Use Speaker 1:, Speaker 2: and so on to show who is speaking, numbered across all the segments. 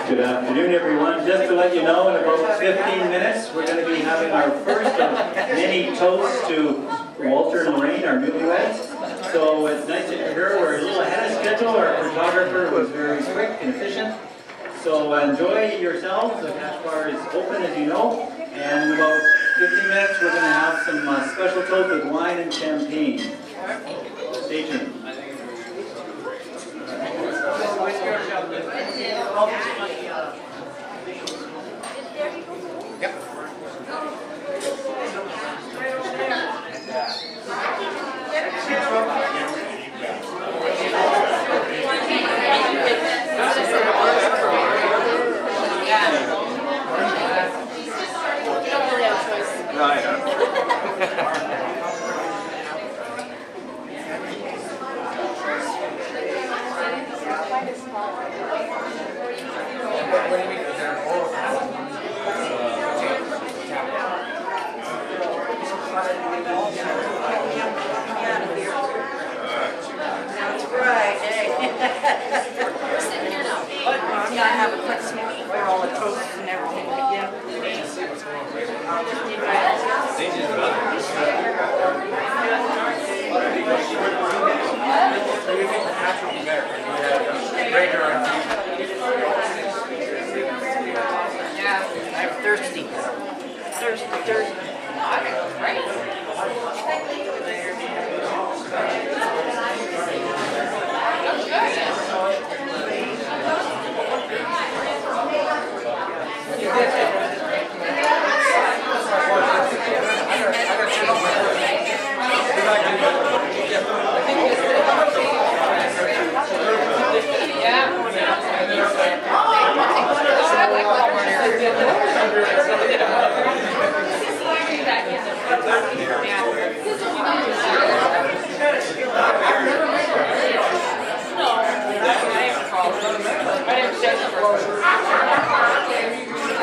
Speaker 1: Good afternoon, everyone. Just to let you know, in about 15 minutes, we're going to be having our first of many toasts to Walter and Larraine, our newlyweds. So it's nice that you're here. We're a little ahead of schedule. Our photographer was very quick and efficient. So enjoy yourselves. The cash bar is open, as you know. And in about 15 minutes, we're going to have some special toasts with wine and champagne. Stay tuned.
Speaker 2: Yeah, I'm thirsty. Thirsty. Right?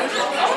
Speaker 2: I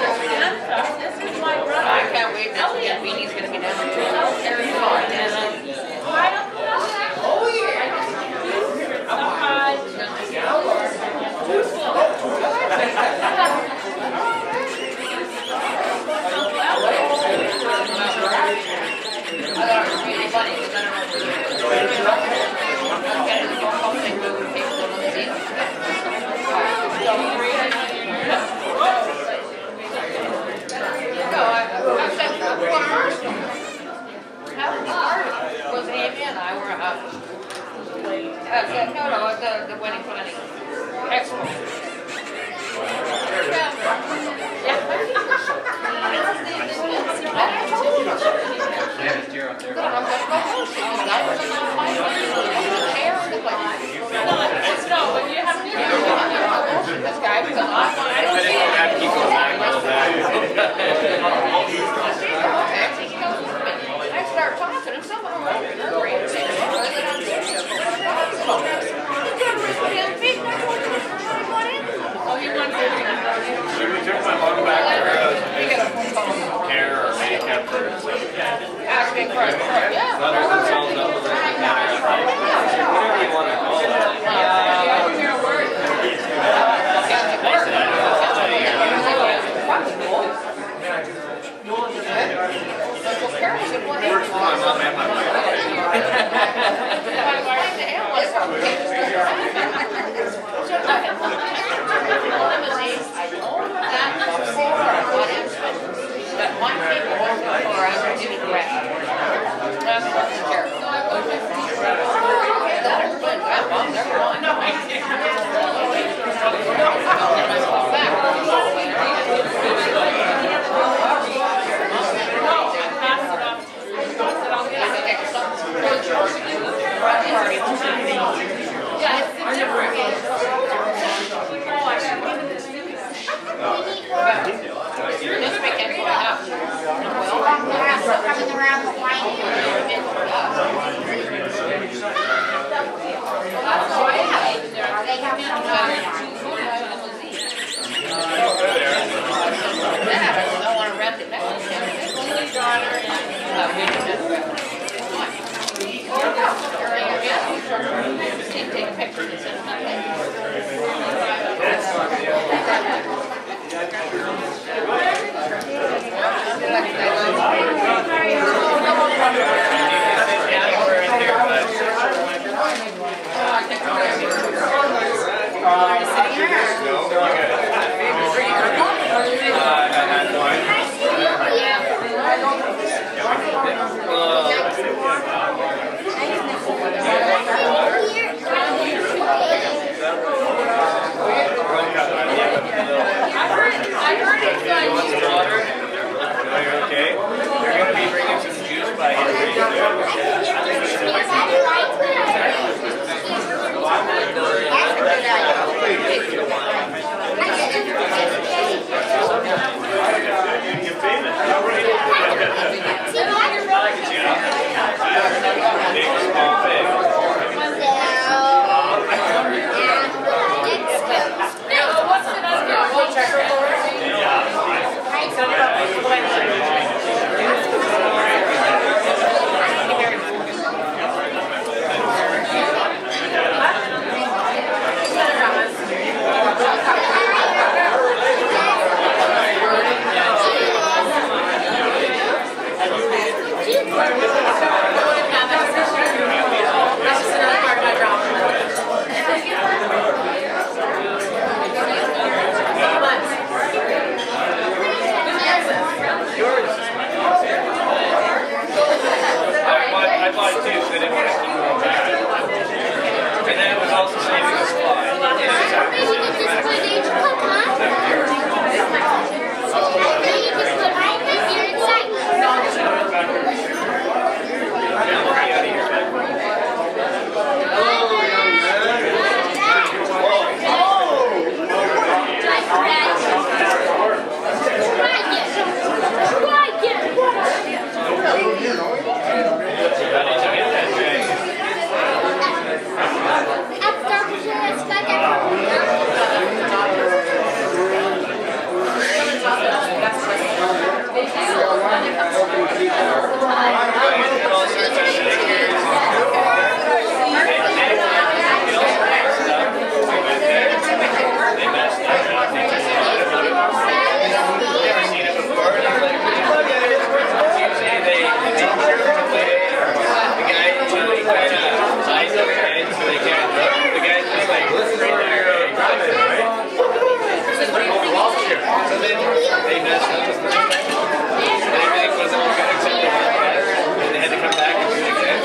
Speaker 3: everybody messed up the first time. And everything was all good except the podcast. And they had to come back and do it again.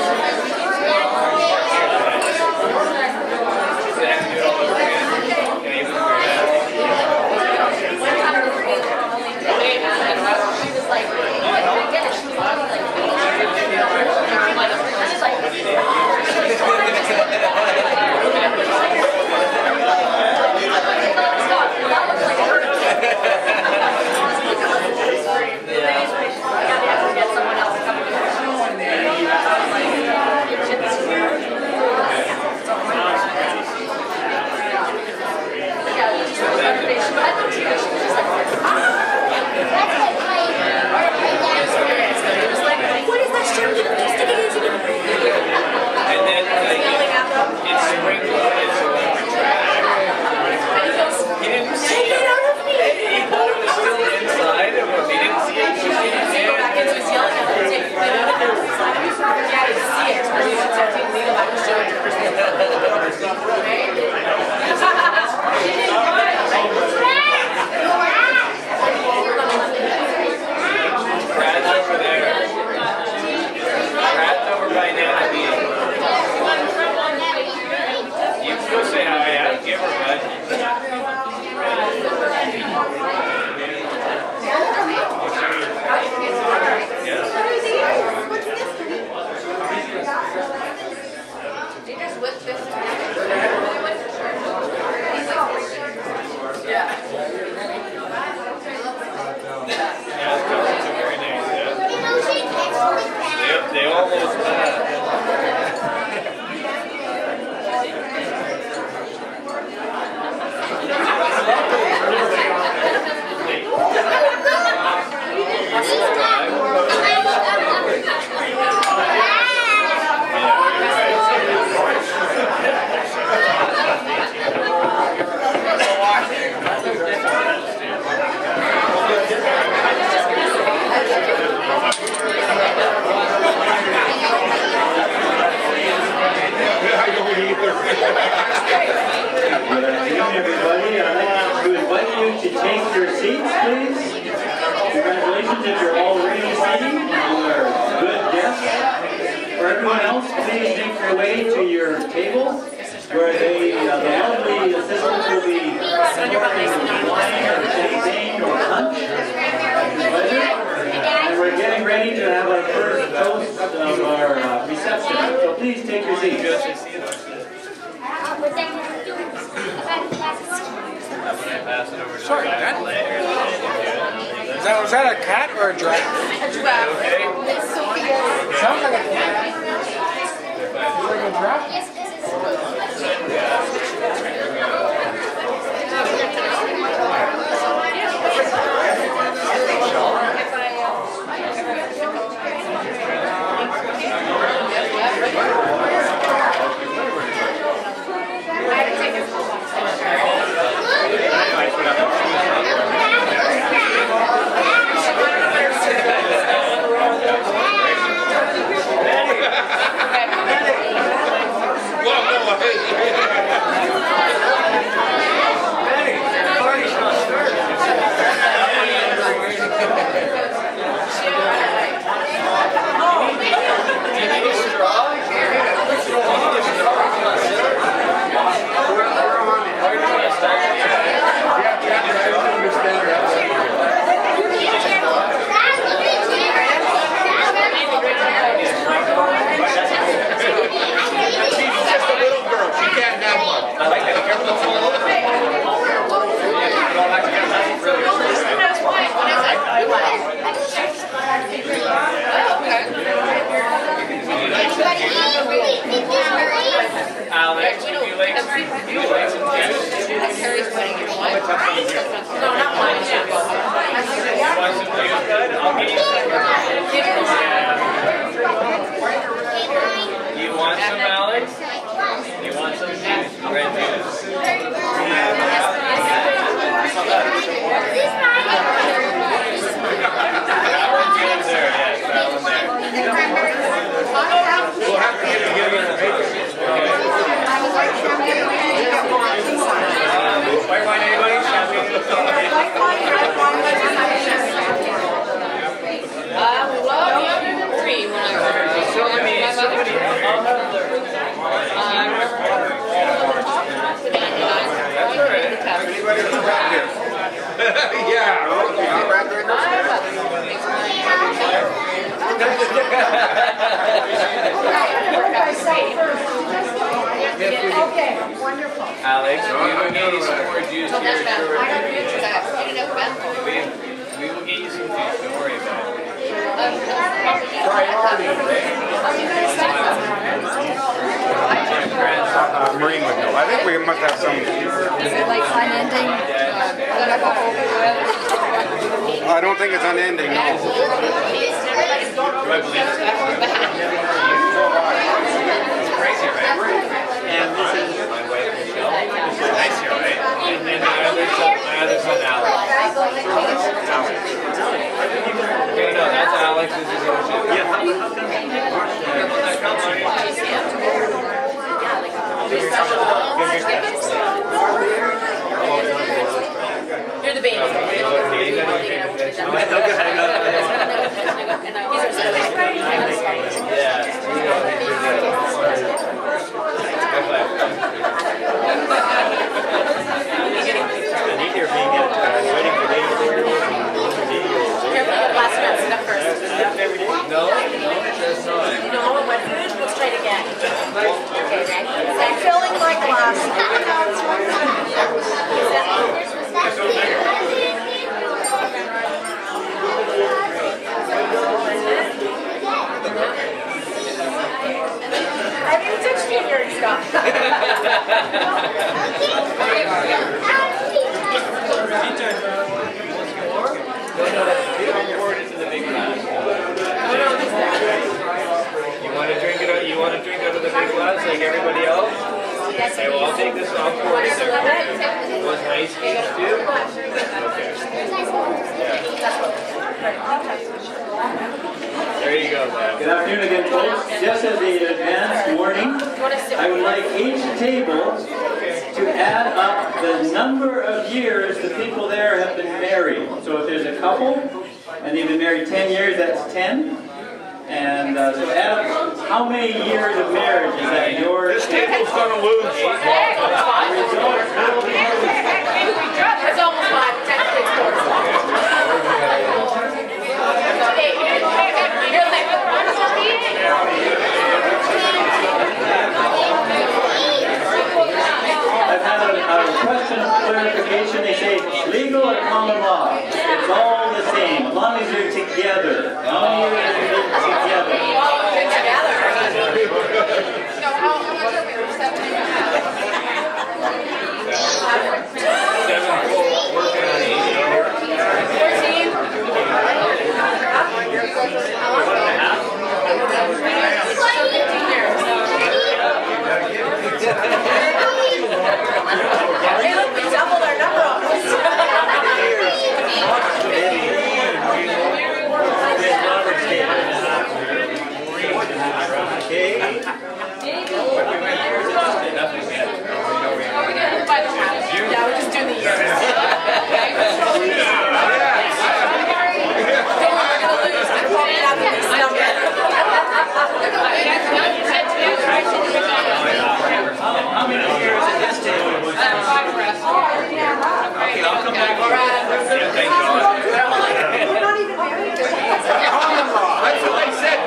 Speaker 3: They had to do it all over again. And he was weird at it. She was like, oh, I get it. She was like, they almost
Speaker 1: Good afternoon, everybody. I'd like to invite you to take your seats, please. Congratulations if you're already seated. You are good guests. For everyone else, please make your way to your table where the lovely assistants will be serving wine or champagne or punch. Pleasure. And we're getting ready to have our first toast of our reception. So please take your seats.
Speaker 4: Sorry, Dad. Was that a cat or a giraffe?
Speaker 2: A giraffe.
Speaker 4: Sounds like a cat. It's like a giraffe.
Speaker 3: Alex, would you like some juice?
Speaker 2: Carrie's wedding, you know what? No, not mine.
Speaker 3: You want some juice, bud? I'll get you some. You want some, Alex? You want some juice? Red juice. That one's good there, yes, that one there. We'll have to get together and make it. White wine, anybody? Champagne?
Speaker 4: Okay, wonderful.
Speaker 3: Alex, we will get you some more juice here. We will get you some juice, don't worry about it.
Speaker 5: Marine would know. I think we must have some.
Speaker 2: Is it like unending?
Speaker 5: I don't think it's unending, no.
Speaker 3: Crazy, right? And this is my wife, Michelle. Nice here, right? And then my other son, Alex. Okay, no, that's Alex. This is Ocean. Yeah, how come?
Speaker 2: You're the baby.
Speaker 3: No, that's not.
Speaker 2: No, what food? Let's try it again. Okay, ready? I'm filling my glass. I haven't touched you here and stuff.
Speaker 3: You want to drink out of the big glass like everybody else? Okay, well I'll take this off for you there. Want some ice cubes too? Okay. There you go, man.
Speaker 1: Good afternoon again, folks. Just as the advance warning, I would like each table to add up the number of years the people there have been married. So if there's a couple and they've been married 10 years, that's 10. And so add up how many years of marriage is that yours?
Speaker 5: This table's gonna lose.
Speaker 2: It's almost 5. Technically it's 4.
Speaker 1: I've had a question of clarification. They say legal or common law. It's all the same, as long as you're together. How many years have you been together?
Speaker 2: So how much are we? 7
Speaker 3: Working on
Speaker 2: 14? We doubled our number on this. Yeah, we're just doing the years. We're gonna lose. I'm probably not in this number.
Speaker 1: How many years at this table was that? Okay, I'll come back.
Speaker 3: thank God.
Speaker 5: Common law. That's what I said.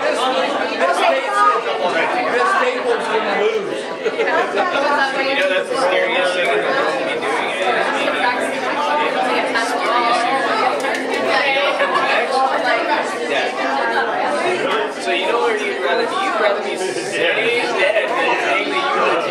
Speaker 5: This table's gonna lose.
Speaker 3: You know, that's the scariest thing in the world to be doing it. So you know where you'd rather be staying dead than saying that you want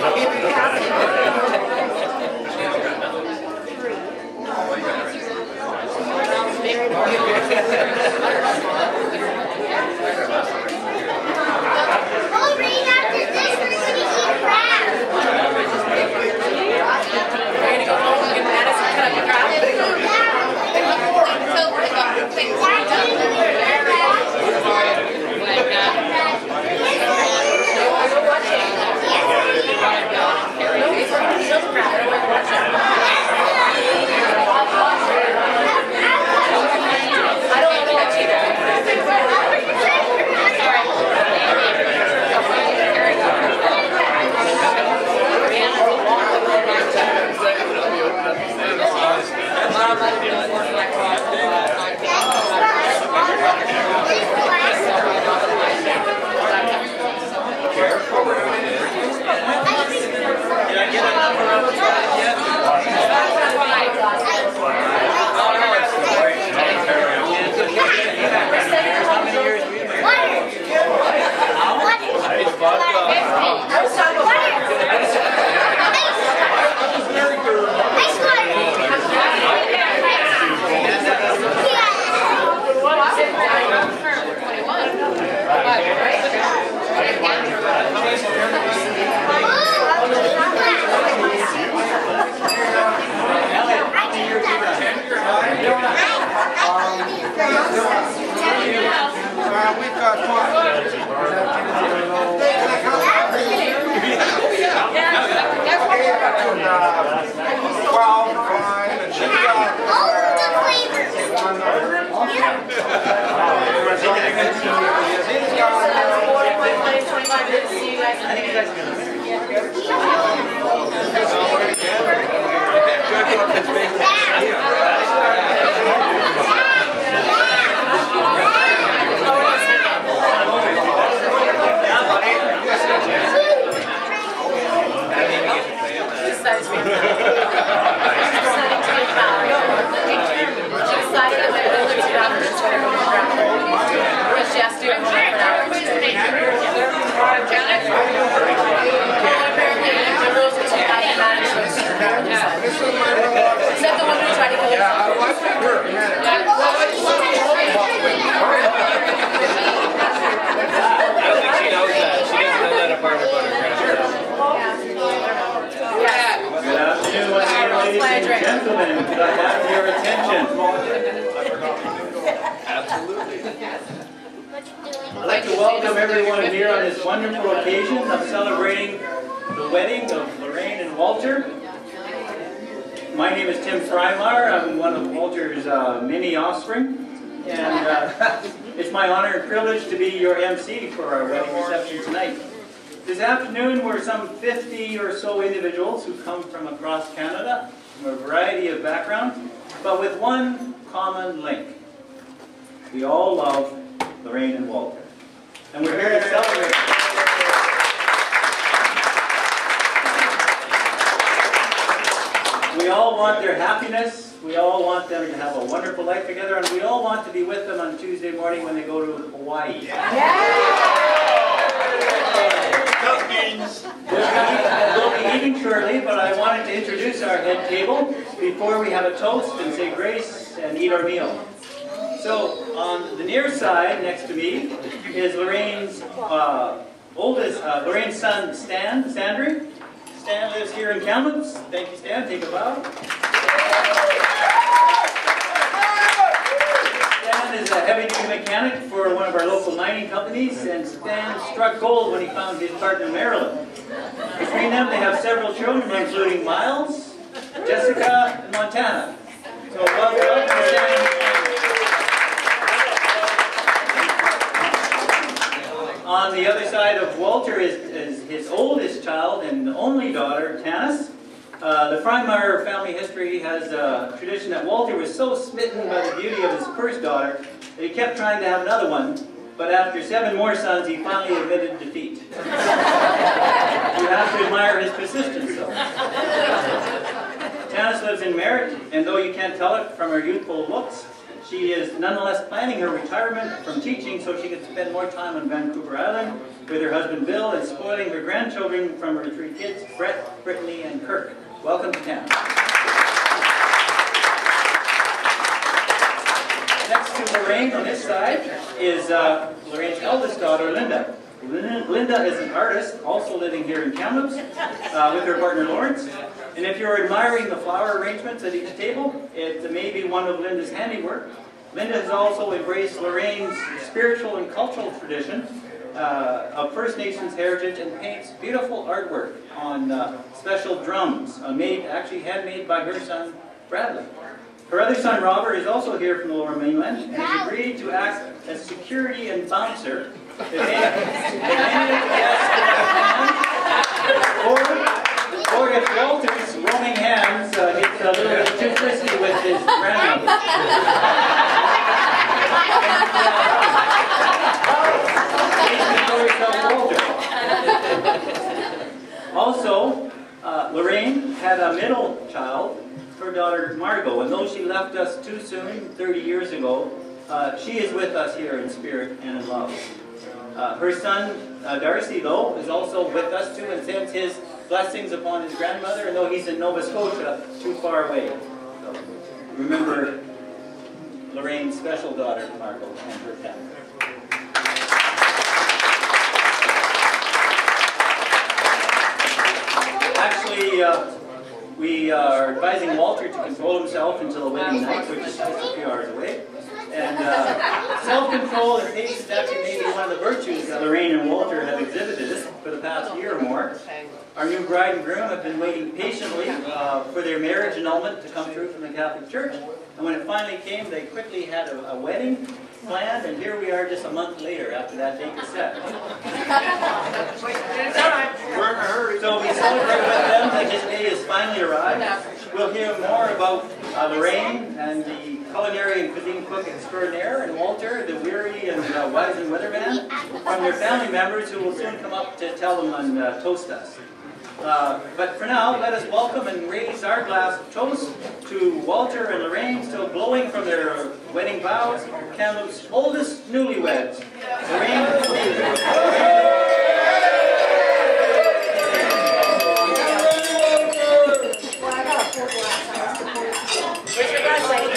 Speaker 2: I don't know what you
Speaker 5: We've got fun.
Speaker 1: Gentlemen, could I have your attention? I'd like to welcome everyone here on this wonderful occasion of celebrating the wedding of Larraine and Walter. My name is Tim Freimar. I'm one of Walter's many offspring, and it's my honor and privilege to be your MC for our wedding reception tonight. This afternoon we're some 50 or so individuals who come from across Canada, from a variety of backgrounds, but with one common link. We all love Larraine and Walter. And we're here to celebrate. We all want their happiness, we all want them to have a wonderful life together, and we all want to be with them on Tuesday morning when they go to Hawaii. We'll be eating shortly, but I wanted to introduce our head table before we have a toast and say grace and eat our meal. So, on the near side, next to me, is Larraine's Larraine's son, Sandry. Stan lives here in Kamloops. Thank you, Stan. Take a bow. Stan is a heavy-duty mechanic for one of our local mining companies, and Stan struck gold when he found his partner, Marilyn. Between them, they have several children, including Miles, Jessica, and Montana. So welcome to Stan. On the other side of Walter is his oldest child and only daughter, Tanis. The Freimar family history has a tradition that Walter was so smitten by the beauty of his first daughter that he kept trying to have another one, but after 7 more sons, he finally admitted defeat. You have to admire his persistence, though. Tanis lives in Merritt, and though you can't tell it from her youthful looks, she is nonetheless planning her retirement from teaching so she can spend more time on Vancouver Island with her husband Bill and spoiling her grandchildren from her 3 kids, Brett, Brittany, and Kirk. Welcome to town. Next to Larraine on this side is Larraine's eldest daughter, Linda. Linda is an artist, also living here in Kamloops, with her partner Lawrence. And if you're admiring the flower arrangements at each table, it may be one of Linda's handiwork. Linda has also embraced Larraine's spiritual and cultural tradition of First Nations heritage and paints beautiful artwork on special drums, actually handmade by her son, Bradley. Her other son, Robert, is also here from the Lower Mainland and has agreed to act as security and bouncer if any of the guests or if Walter's roaming hands gets a little bit too frisky with his grandmother. Also, Larraine had a middle child, her daughter Margot, and though she left us too soon, 30 years ago, she is with us here in spirit and in love. Her son, Darcy, though, is also with us too and sends his blessings upon his grandmother, and though he's in Nova Scotia, too far away. So, remember Larraine's special daughter, Margot, and her family. Actually, we are advising Walter to control himself until the wedding night, which is just a few hours away. And self-control and patience is actually maybe one of the virtues that Larraine and Walter have exhibited for the past year or more. Our new bride and groom have been waiting patiently for their marriage annulment to come through from the Catholic Church. And when it finally came, they quickly had a wedding planned, and here we are just a month later after that date was set.
Speaker 5: We're in a hurry.
Speaker 1: So we celebrate with them that his day has finally arrived. We'll hear more about Larraine and the culinary and cuisine cook extraordinaire, and Walter, the weary and wise and weatherman, from their family members who will soon come up to tell them and toast us. But for now, let us welcome and raise our glass of toast to Walter and Larraine, still glowing from their wedding vows, Kamloops' oldest newlyweds. Larraine.
Speaker 2: Where's your glass, lady?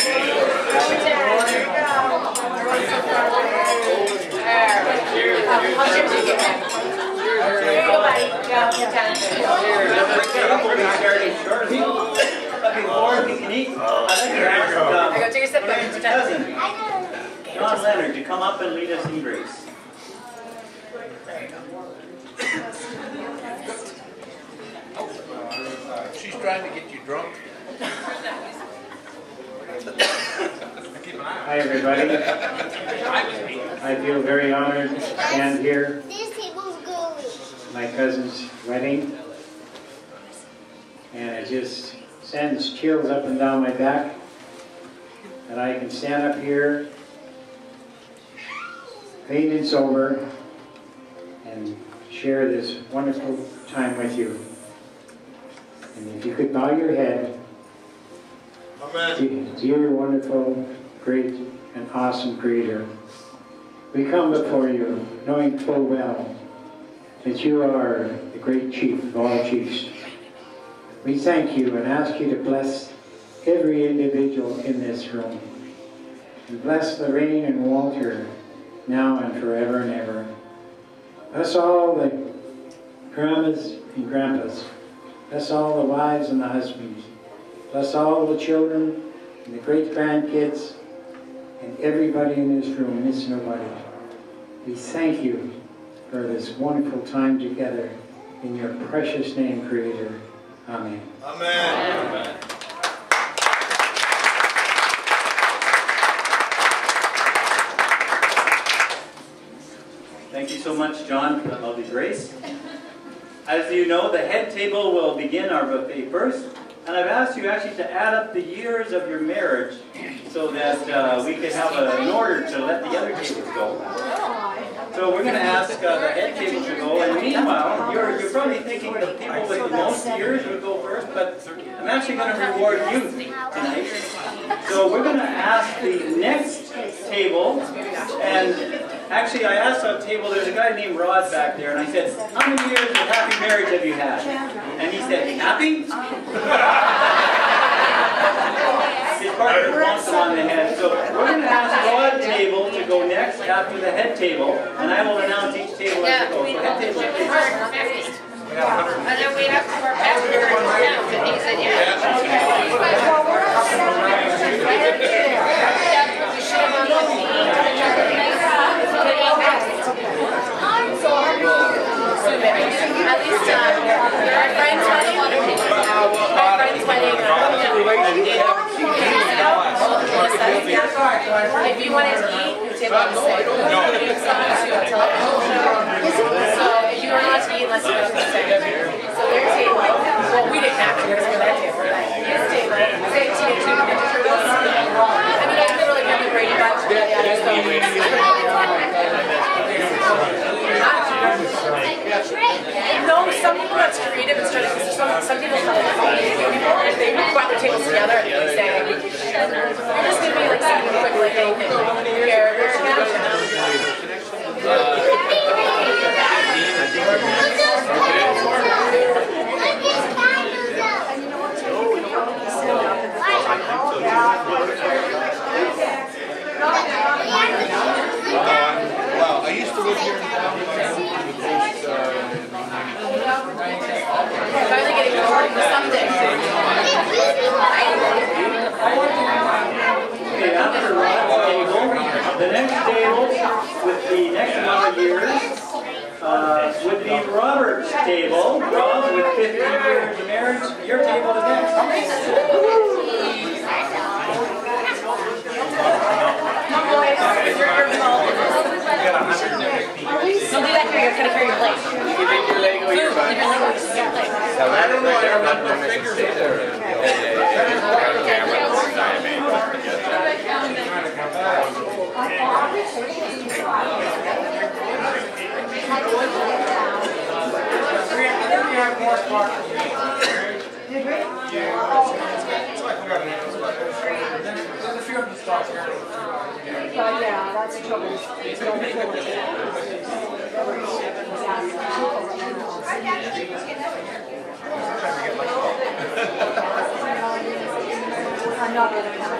Speaker 1: Before we can eat, I'd like to ask Larraine's cousin, John Leonard, to come up and lead us in grace.
Speaker 5: She's trying to get you drunk.
Speaker 4: Hi everybody. I feel very honored to stand here at my cousin's wedding. And it just sends chills up and down my back that I can stand up here, clean and sober, and share this wonderful time with you. And if you could bow your head, dear, wonderful, great, and awesome Creator, we come before you knowing full well that you are the great chief of all chiefs. We thank you and ask you to bless every individual in this room. And bless Larraine and Walter now and forever and ever. Bless all the grandmas and grandpas. Bless all the wives and the husbands. Bless all the children and the great-grandkids and everybody in this room, miss nobody. We thank you for this wonderful time together in your precious name, Creator. Amen.
Speaker 5: Amen. Amen.
Speaker 1: Thank you so much, John, for that lovely grace. As you know, the head table will begin our buffet first, and I've asked you actually to add up the years of your marriage so that we can have an order to let the other tables go. So we're going to ask the head table to go, and meanwhile, you're probably thinking the people with the most years would go first, but I'm actually going to reward you tonight. So we're going to ask the next table, and actually I asked on the table, there's a guy named Rod back there, and I said, how many years of happy marriage have you had? And he said, happy? His partner wants him on the head. So we're going to ask Rod table to go next after the head table, and I will announce each table as we go. So head table, please.
Speaker 2: And then we have our pastor and he said, yeah. At least our friend's wedding. My friend's wedding. If you wanted to eat, you table on the side. So if you were not to eat unless you went to the side. So their table, well, we didn't have to because we were their table. His table, say to you, I mean, I feel like I'm the Brady Bunch. No, some people that's creative and some people tell if they brought their tables together and they say, you're just going to be like something quick like anything. Here,
Speaker 5: Well, I used to live here in town.
Speaker 2: finally getting going for something.
Speaker 1: Okay, after Rod's table, The next table with the next amount of years would be Robert's table. Rob, with 15 years of marriage, your table is next.
Speaker 2: Don't do that here, you're gonna carry your leg.
Speaker 3: You leave your leg over your butt. Now, I don't know, I don't know if I should stay there.
Speaker 2: Yeah, that's the trouble. I'm not going to come.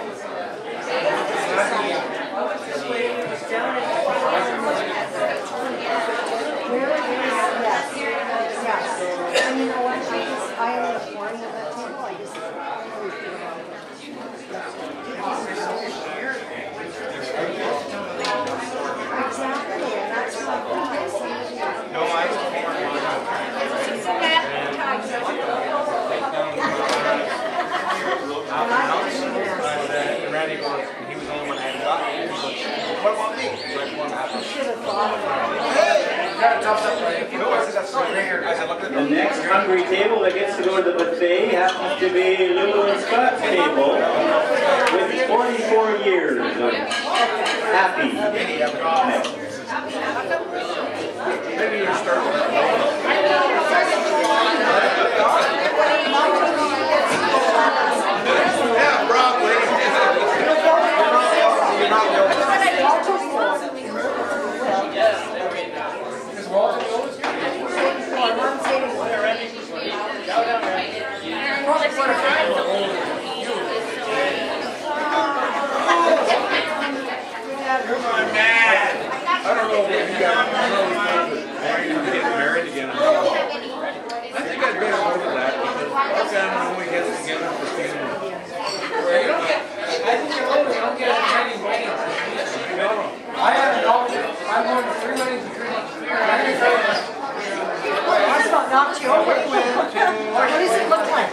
Speaker 2: Yes. I mean, I ended up warning at that table. I just. Exactly, and that's what
Speaker 5: No, I was Randy was, he was the only one I hadn't gotten. What about me?
Speaker 2: I should have thought of
Speaker 1: The next hungry table that gets to go to the buffet happens to be Lulu and Scott's table with 44 years of happy connection.
Speaker 5: Maybe you start with yeah, probably. You're not the only I don't know if you guys getting married again. I think I'd better go to that because our family only gets together for funerals.
Speaker 6: I think you're older, you don't get as many weddings. I haven't always, I'm going to 3 weddings in 3 months.
Speaker 2: That's about knocked you over. What does it look like?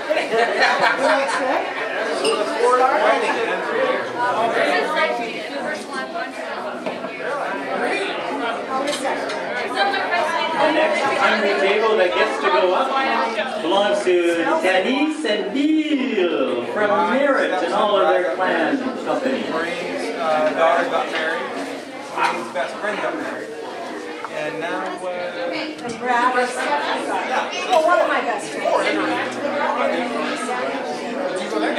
Speaker 1: The next hungry table that gets to go up belongs to Denise and Neil from Merritt and all of their clan company.
Speaker 7: Marie's daughter got married. Marie's best friend got married. And now,
Speaker 2: Brad, well, one of my best friends.
Speaker 7: did you go there?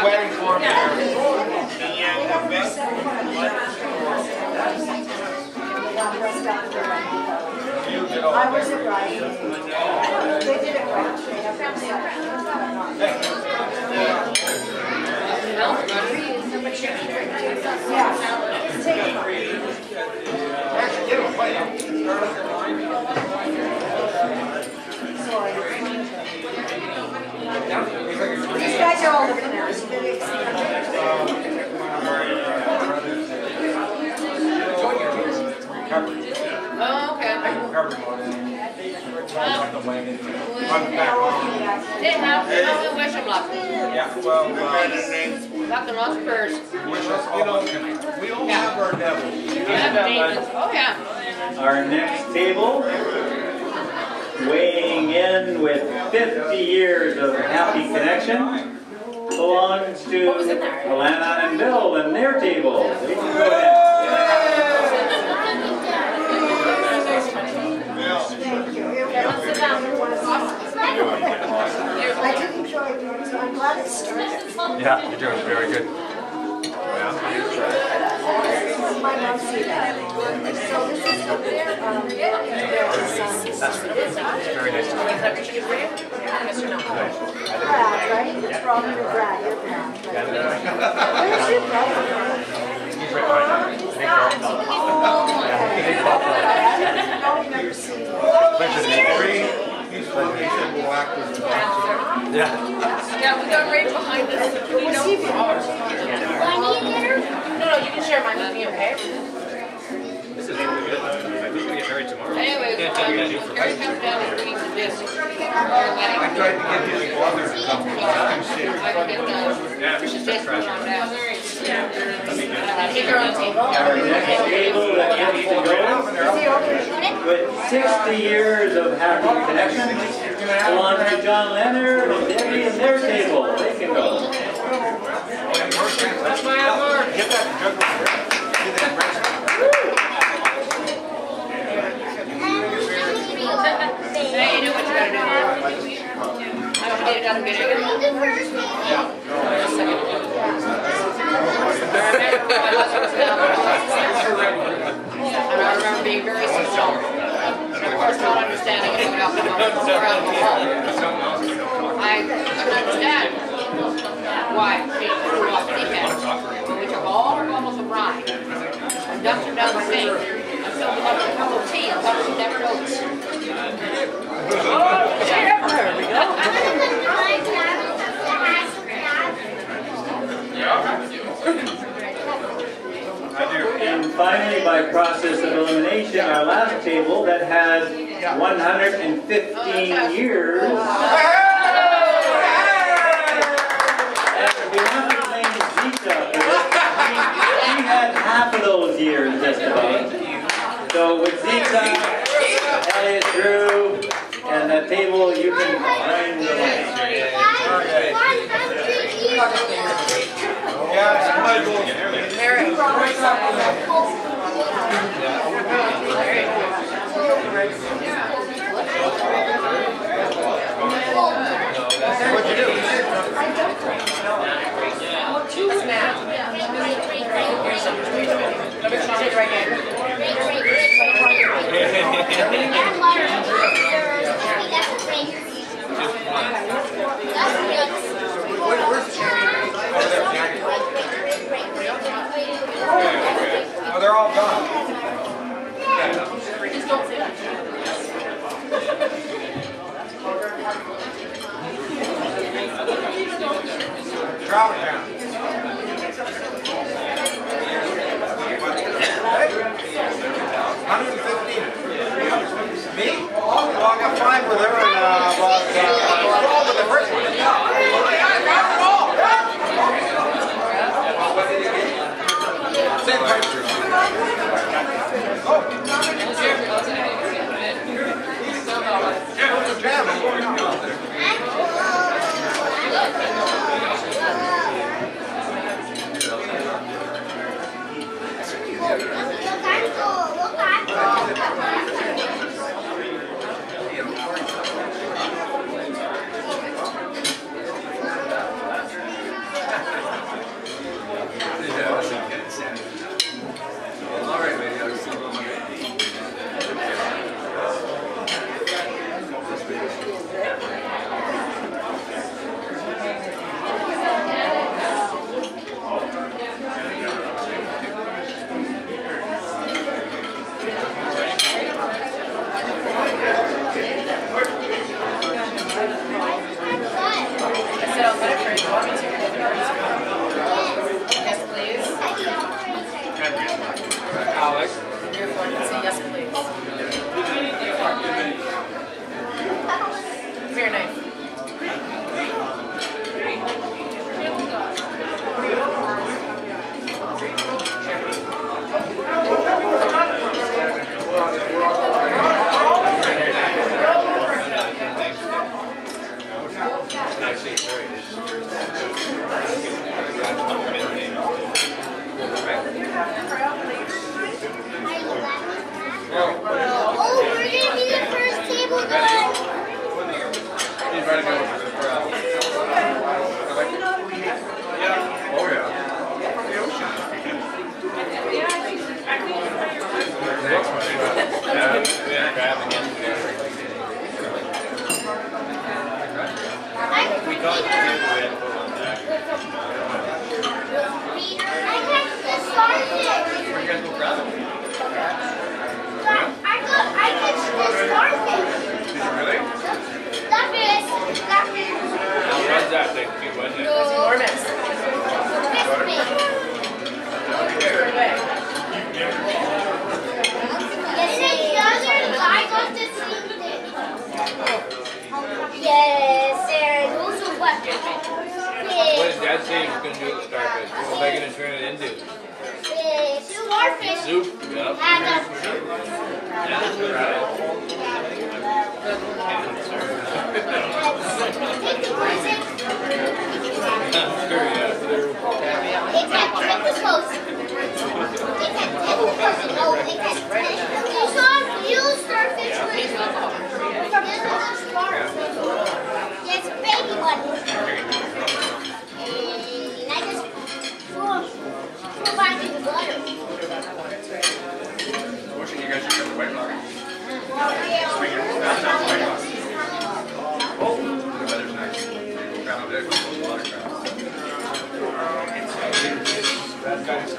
Speaker 5: Wedding for me.
Speaker 2: I was at right. They did it right. They yeah. Take them. These guys are all looking at us. Oh, okay.
Speaker 7: Yeah, well,
Speaker 2: Dr. Rossberg.
Speaker 7: you know, we all have our devils.
Speaker 2: Oh, yeah.
Speaker 1: Our next table, weighing in with 50 years of happy connection, belongs to Alana and Bill and their table. They can go ahead.
Speaker 2: Thank you. I did enjoy it, so I'm glad it started.
Speaker 7: Yeah, you're doing very good. Yeah.
Speaker 8: my mom see that. So this is what their son.
Speaker 3: Very nice.
Speaker 2: Is that what you do for you? Yes or no?
Speaker 8: Brad, right? It's Robin or Brad. You're Brad. Where's your brother?
Speaker 3: He's right behind you.
Speaker 8: I've never seen him.
Speaker 3: Yeah.
Speaker 2: Yeah, we got right behind us. We
Speaker 8: Was
Speaker 2: know.
Speaker 8: he there?
Speaker 2: No, you can share mine with me, okay?
Speaker 3: This is really good. I think we get married tomorrow.
Speaker 2: Anyways,
Speaker 3: Can't tell you that new for
Speaker 2: Gary comes down and reads the disc.
Speaker 5: I tried to get his father to come.
Speaker 2: I can get the
Speaker 3: Yeah, we should start
Speaker 2: disc
Speaker 3: trashing.
Speaker 2: on down. Take her on the table.
Speaker 1: Our next table that gets to go with 60 years of happy connection belongs to John Leonard and Debbie and their table. They can go.
Speaker 3: That's my mark.
Speaker 5: Get that juggler. Get that bracelet.
Speaker 2: Hey, you do what you gotta do. I don't need it done good again. And I remember being very small. Of course, not understanding it around the hall. I couldn't understand why she threw off the defense. We took all her bottles of rye and dumped them down the sink and filled them up with a cup of tea and thought she'd never notice. There we go.
Speaker 1: And finally, by process of elimination, our last table that has 115 years. And we want to blame Zita for this. She had half of those years, just about. So with Zita, Elliot, Drew, and that table, you can find the line.
Speaker 5: Yeah, somebody go. What'd you do?
Speaker 2: Choose now. Sit right here.
Speaker 5: Where's the champion? Oh, they're all gone. Trolley down. Hey, 115. Me? Well, I got 5 with her and about 12 with the first one. Same price. Oh. Jam.
Speaker 3: soup starfish. What am I going to turn it into?
Speaker 9: Starfish.
Speaker 3: Soup? Yep.
Speaker 9: Yes, baby one. And I just full back in the butter.
Speaker 5: Wishing you guys should have the white rock. Oh, the weather's nice. Crown of eggs, water crown. That guy's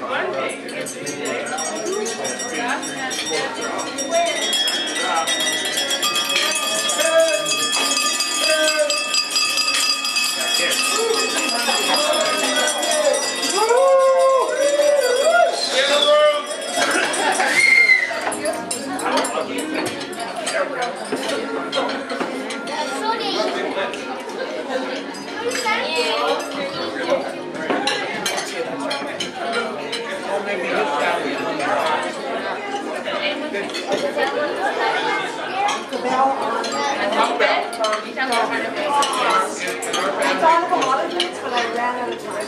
Speaker 8: I thought of a lot of things, but I ran out of time.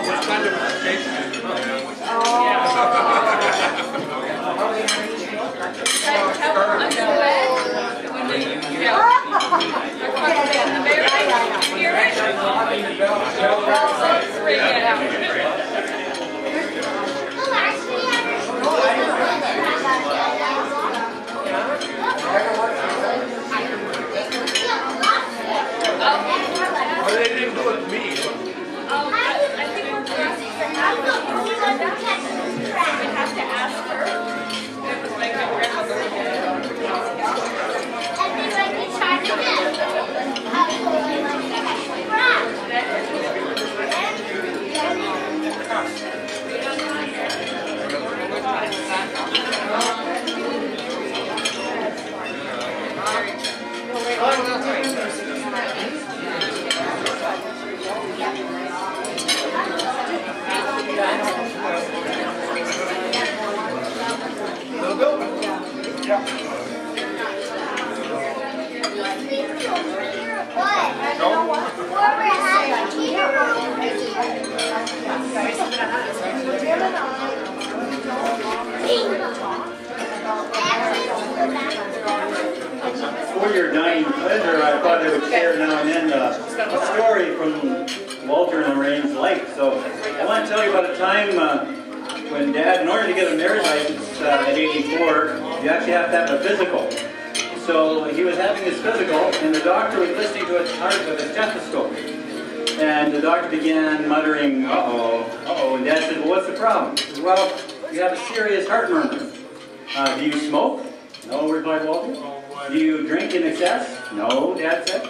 Speaker 5: It's kind of a station. Well, they didn't do it to me.
Speaker 9: I think we're have to ask her. And then when we try to
Speaker 1: For your dining pleasure, I thought I would share now and then a story from Walter and Lorraine's life. So I want to tell you about a time when Dad, in order to get a marriage license at 84, you actually have to have a physical. So he was having his physical, and the doctor was listening to his heart with a stethoscope. And the doctor began muttering, uh-oh, uh-oh, and Dad said, well, what's the problem? He said, well, you have a serious heart murmur. Do you smoke? No, replied Walter. Do you drink in excess? No, Dad said.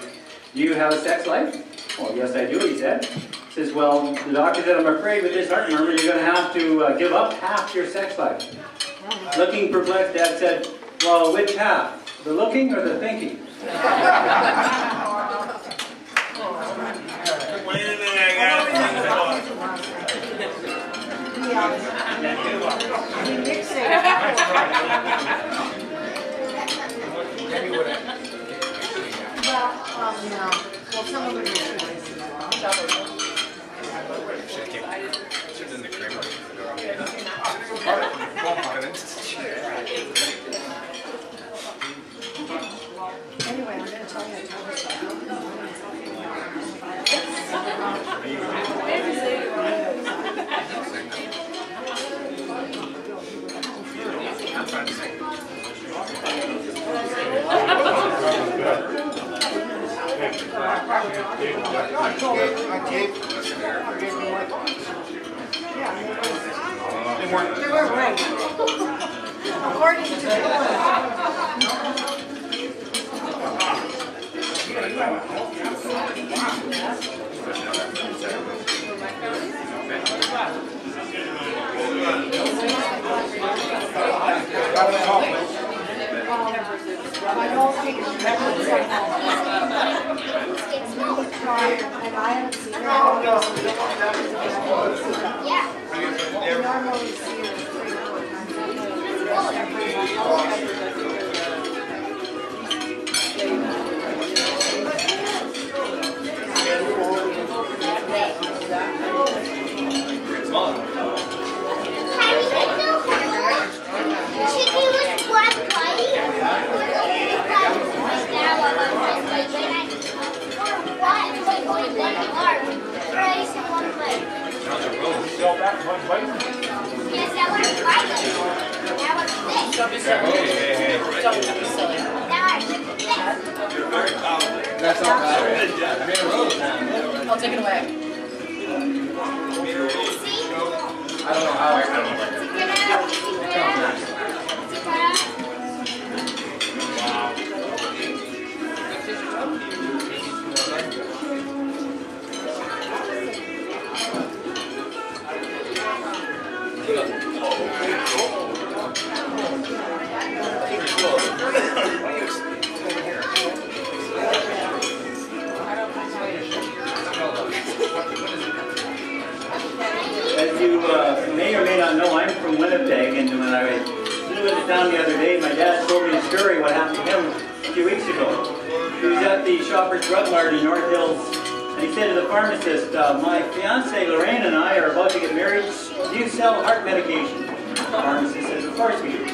Speaker 1: Do you have a sex life? Oh, yes, I do, he said. He says, well, the doctor said, I'm afraid with this heart murmur, you're going to have to give up half your sex life. Looking perplexed, Dad said, well, which half? The looking or the thinking?
Speaker 3: Wait a minute, I got to think about
Speaker 8: Anyway, I'm going to tell you a story. They weren't right. According to the
Speaker 9: I
Speaker 8: And I haven't seen her.
Speaker 9: Yeah.
Speaker 8: We normally see her
Speaker 9: 'Yes, that was Friday. That was this.
Speaker 2: Don't be silly. Don't be silly.
Speaker 7: That's all bad. I mean, a road now.
Speaker 2: I'll take it away.
Speaker 7: I don't know how I can.
Speaker 1: As you may or may not know, I'm from Winnipeg, and when I flew into town the other day, my dad told me a story what happened to him a few weeks ago. He was at the Shoppers Drug Mart in North Hills, and he said to the pharmacist, my fiancée Larraine and I are about to get married. Do you sell heart medication? The pharmacist says, of course we do.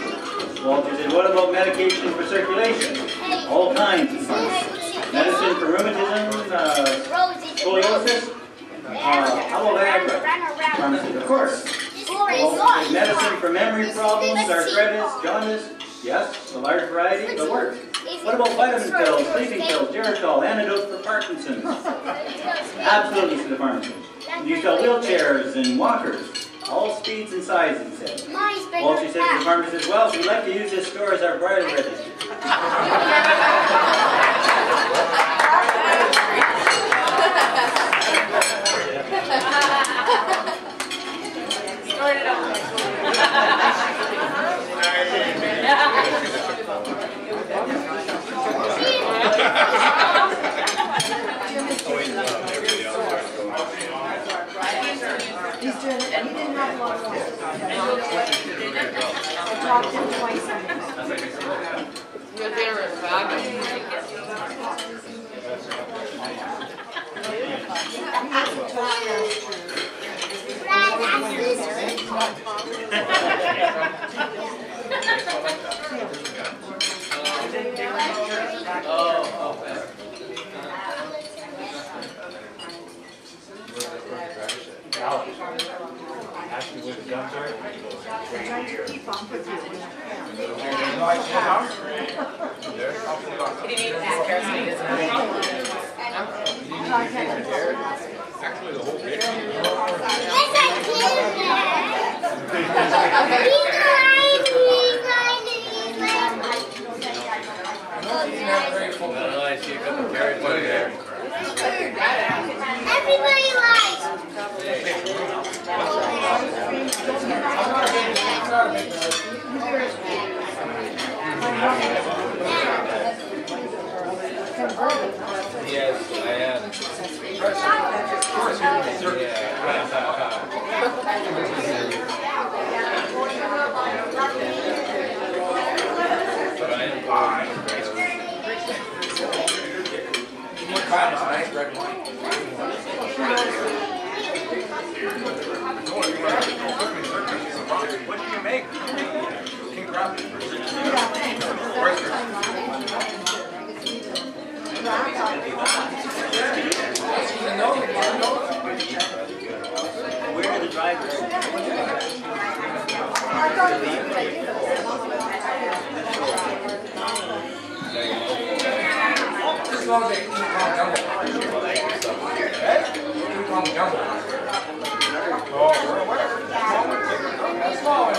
Speaker 1: Walter said, what about medication for circulation? All kinds of medicine for rheumatism, scoliosis. How about Viagra? Pharmacist, of course. Well, medicine for memory problems, arthritis, jaundice. Yes, a large variety, but works. What about vitamin pills, sleeping pills, Geritol, antidotes for Parkinson's? Absolutely, said the pharmacist. You sell wheelchairs and walkers, all speeds and sizes, he said. Walter said to the pharmacist, well, we'd like to use this store as our bridal registry.
Speaker 2: Started up.
Speaker 8: He's doing it, and he didn't have a lot of work. I talked to him twice.
Speaker 2: Good dinner, fabulous.
Speaker 5: Asking where the guns are.
Speaker 8: I'm trying to keep up with you.
Speaker 2: He didn't even ask Kerosene, isn't it?
Speaker 5: Actually, the whole bit.
Speaker 9: Yes, I can.
Speaker 3: I see a couple carrots over there.
Speaker 9: Everybody likes.
Speaker 3: Yes, I am.
Speaker 7: Nice red wine.
Speaker 5: What do you make? King crab.
Speaker 1: Where are the drivers?
Speaker 7: This is all the King Kong jumbo. King Kong jumbo. Oh, whatever. That's small one.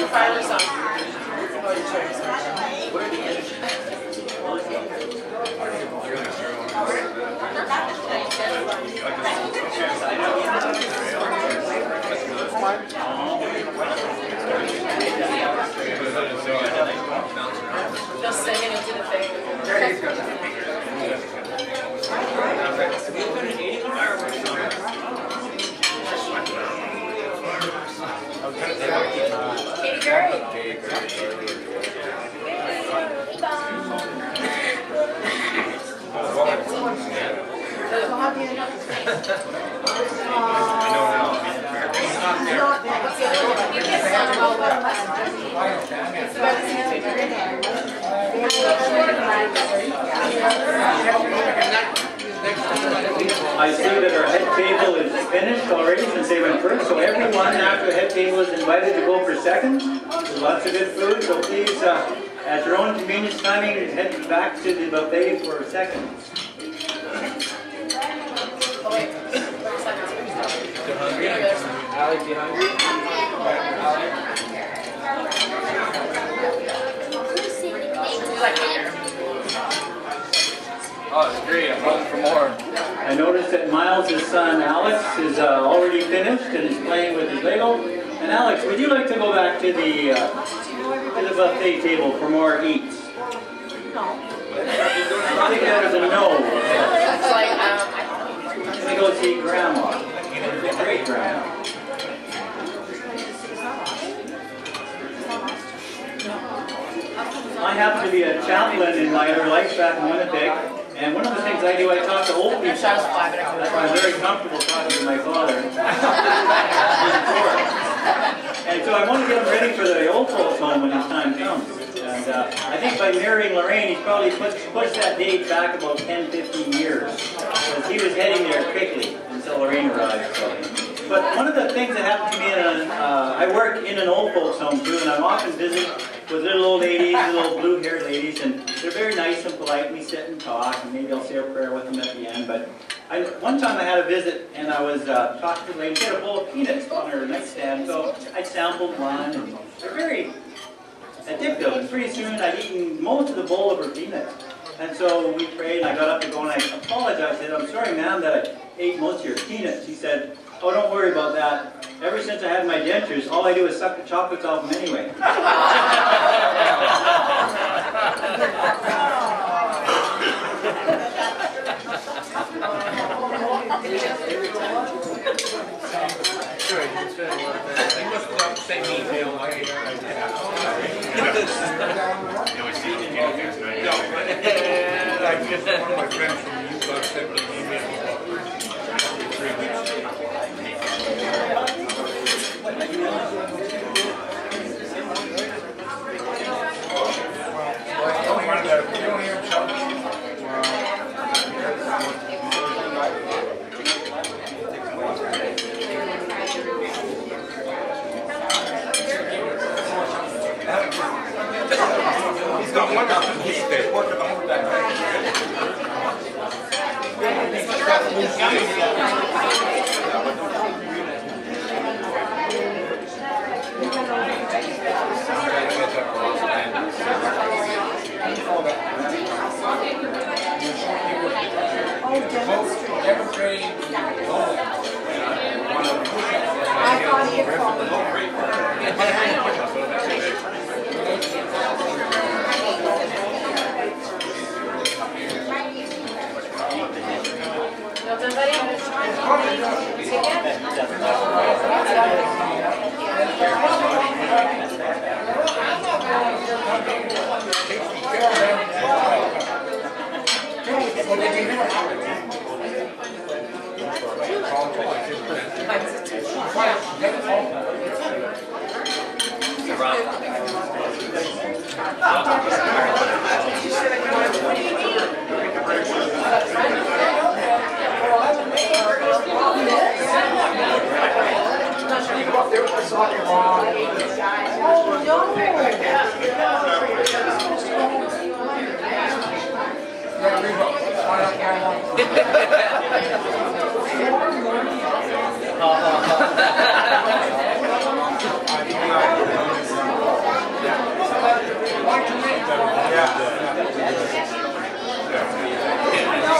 Speaker 2: Fire or something.
Speaker 3: What
Speaker 2: Katie Gary.
Speaker 1: I see that our head table is finished already since they went first, so everyone after the head table is invited to go for seconds. There's lots of good food, so please, at your own convenience timing, head back to the buffet for seconds.
Speaker 2: Oh, wait.
Speaker 3: You hungry? Alex, you hungry? Oh, it's great. I'm hungry for more.
Speaker 1: I noticed that Miles' son Alex is already finished and is playing with his Lego. And Alex, would you like to go back to the buffet table for more eats?
Speaker 8: No.
Speaker 1: I think that was a no. Let me go see Grandma. Great Grandma. I happen to be a chaplain in my other life back in Winnipeg, and one of the things I do, I talk to old people. That's why I'm very comfortable talking to my father. And so I want to get him ready for the old folks home when his time comes. And I think by marrying Larraine, he's probably pushed that date back about 10, 15 years. Because he was heading there quickly until Larraine arrived. So. But one of the things that happened to me, I work in an old folks home too, and I'm often visiting with little old ladies, little blue-haired ladies, and they're very nice and polite. We sit and talk, and maybe I'll say a prayer with them at the end. But one time I had a visit, and I was talking to the lady. She had a bowl of peanuts on her nightstand, so I sampled one, and they're very addictive. And pretty soon I'd eaten most of the bowl of her peanuts. And so we prayed, and I got up to go, and I apologized. I said, "I'm sorry, ma'am, that I ate most of your peanuts." He said, "Oh, don't worry about that. Ever since I had my dentures, all I do is suck the chocolates off them anyway."
Speaker 5: One of my friends from Utah sent me an email about 3 weeks ago. He's got one or two weeks there.
Speaker 6: Demonstrating
Speaker 8: I thought he had fallen.
Speaker 2: Well done, buddy.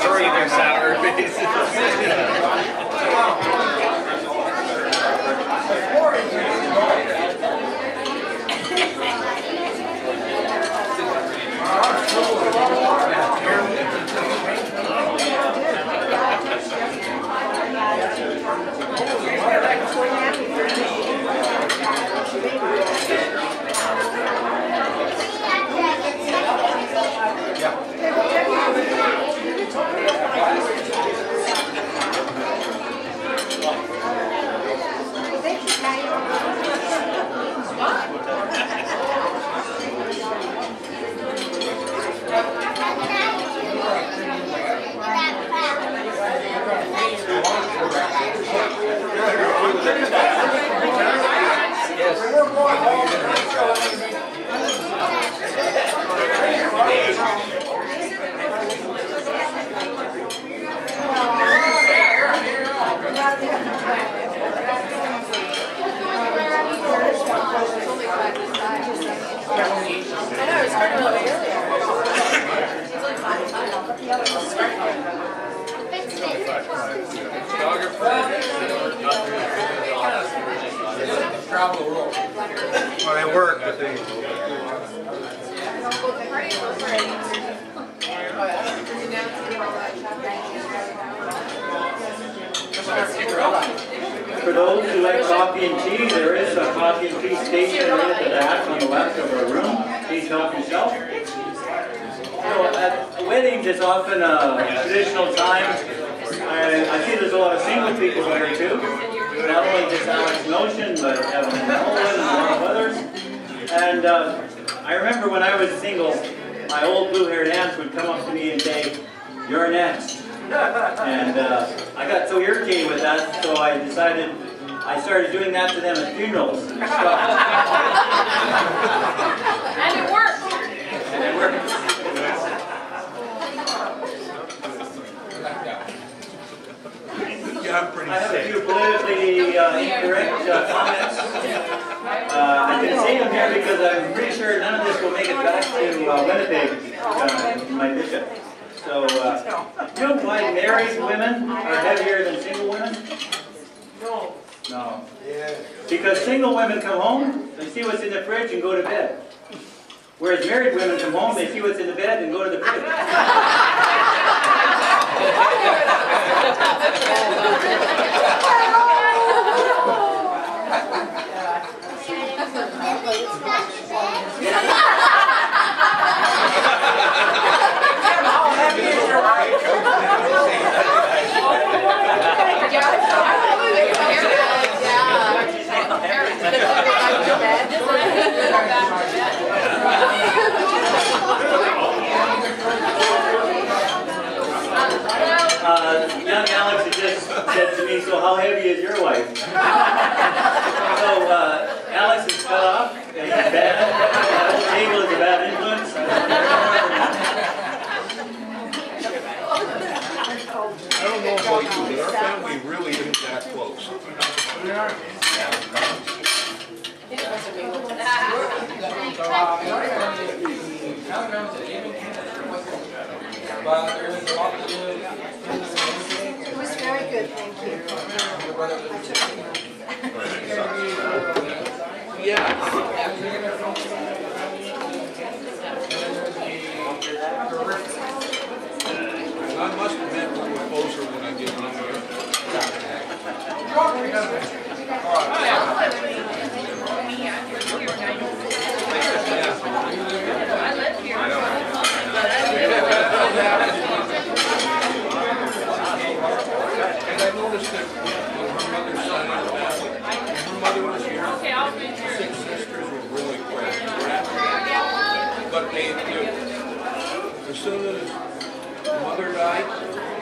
Speaker 3: Sorry, they're sour faces.
Speaker 5: I work, but they...
Speaker 1: For those who like coffee and tea, there is a coffee and tea station right at the back on the left of our room. Please help yourself. So at weddings, it's often a traditional time. I see there's a lot of single people here too. Not only just Alex Notion, but Evan Nolan and a lot of others. And I remember when I was single, my old blue-haired aunts would come up to me and say, "You're next." And I got so irritated with that, so I started doing that to them at funerals.
Speaker 2: And it worked.
Speaker 1: And it worked.
Speaker 5: Yeah, I'm pretty
Speaker 1: I have a
Speaker 5: sick.
Speaker 1: few politically incorrect comments. I can say them here because I'm pretty sure none of this will make it back to Winnipeg, my bishop. So, you know why married women are heavier than single women?
Speaker 6: No.
Speaker 1: No. Because single women come home, they see what's in the fridge and go to bed. Whereas married women come home, they see what's in the bed and go to the fridge. Young Alex had just said to me, "So how heavy is your wife?" So Alex is cut off, and he's bad. That whole table is a bad influence.
Speaker 5: I don't know about you, but our family really isn't that close.
Speaker 8: It was very good, thank you. I took
Speaker 5: Yeah. I must admit we were closer when I did one here. And I noticed that when her mother's son was back, her mother was here. 6 sisters were really quick. But they do. As soon as the mother died,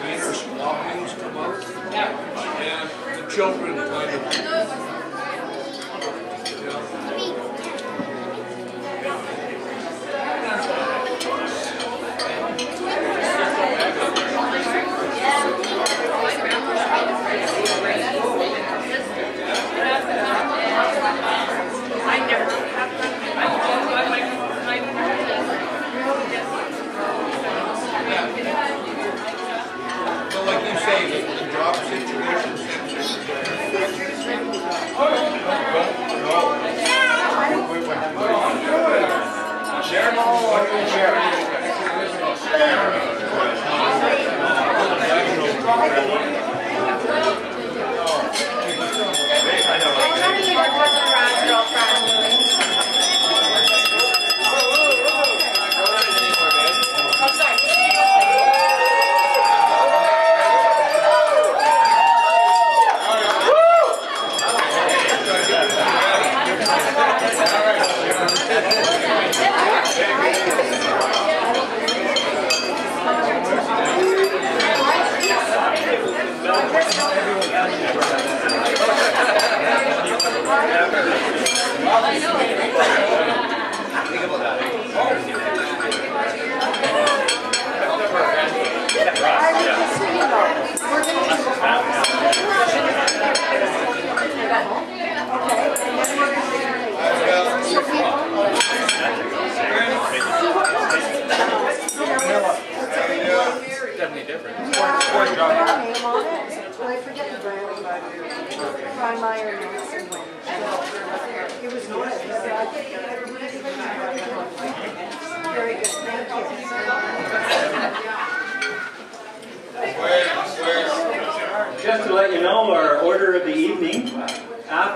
Speaker 5: the inner squabblings come up. And the children kind of... Well, like you say, the job situation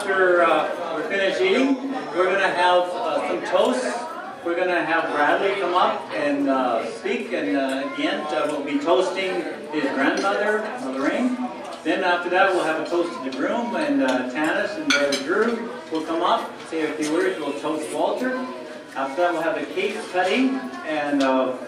Speaker 1: after we're finished eating, we're going to have some toasts. We're going to have Bradley come up and speak, and at the end we'll be toasting his grandmother, Larraine. Then after that we'll have a toast to the groom, and Tanis and Brother Drew will come up, say a few words, we'll toast Walter. After that we'll have a cake cutting, and there'll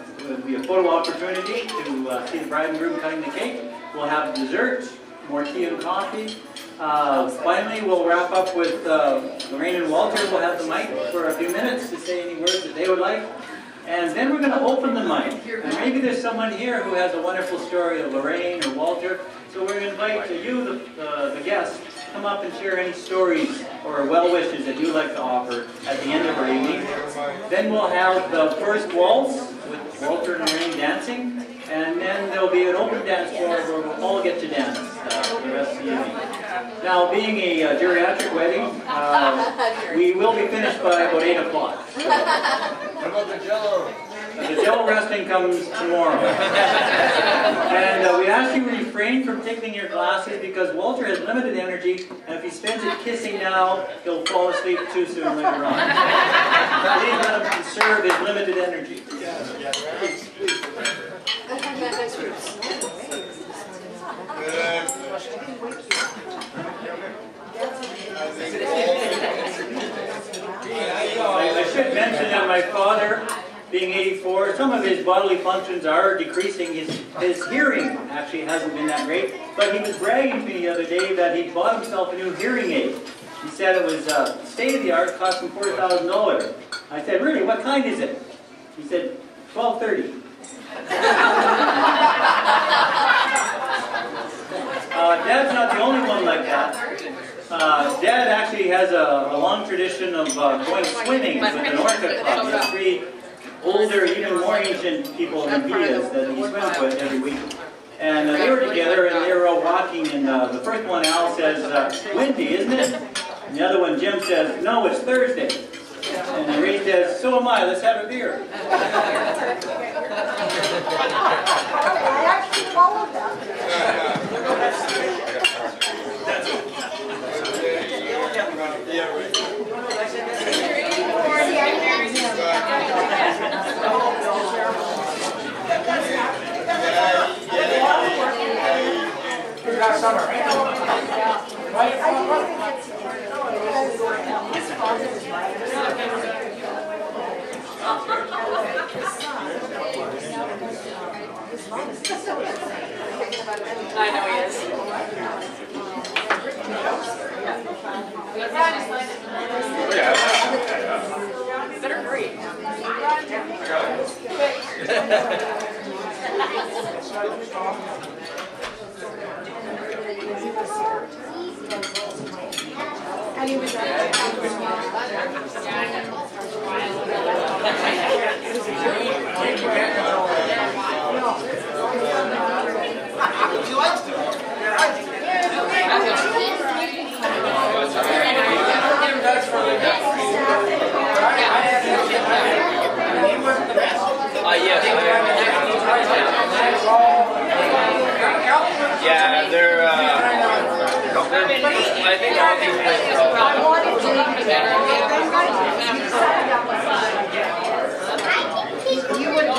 Speaker 1: be a photo opportunity to see the bride and groom cutting the cake. We'll have dessert, more tea and coffee. Finally, we'll wrap up with Larraine and Walter. We'll have the mic for a few minutes to say any words that they would like. And then we're going to open the mic. And maybe there's someone here who has a wonderful story of Larraine or Walter. So we're going to invite you, the guests, to come up and share any stories or well wishes that you'd like to offer at the end of our evening. Then we'll have the first waltz with Walter and Larraine dancing. And then there'll be an open dance floor where we'll all get to dance for the rest of the evening. Now, being a geriatric wedding, we will be finished by about 8 o'clock.
Speaker 5: What about the Jello?
Speaker 1: The Jello resting comes tomorrow. And we ask you to refrain from tickling your glasses because Walter has limited energy, and if he spends it kissing now, he'll fall asleep too soon later on. Please let him conserve his limited energy. I should mention that my father, being 84, some of his bodily functions are decreasing. His hearing actually hasn't been that great, but he was bragging to me the other day that he bought himself a new hearing aid. He said it was state-of-the-art, cost him $4,000. I said, really, what kind is it? He said, $12.30. Dad's not the only one like that. Dad actually has a long tradition of going swimming with an orca club. He has 3 older, even more ancient people than he is that he swims with every week. And they were together and they were all walking, and the first one, Al, says, windy, isn't it? And the other one, Jim, says, no, it's Thursday. And Ray says, so am I, let's have a beer.
Speaker 8: I actually followed that.
Speaker 2: I know he is. Better hurry.
Speaker 8: And he was
Speaker 7: She likes to.
Speaker 3: Yes, yeah, they're I think all these places
Speaker 8: you would be.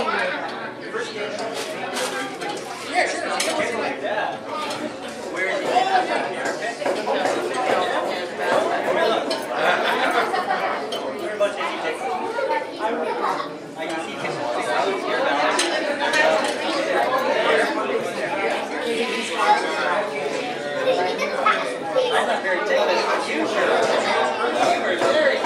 Speaker 1: I'm not very taken, but you sure. You were very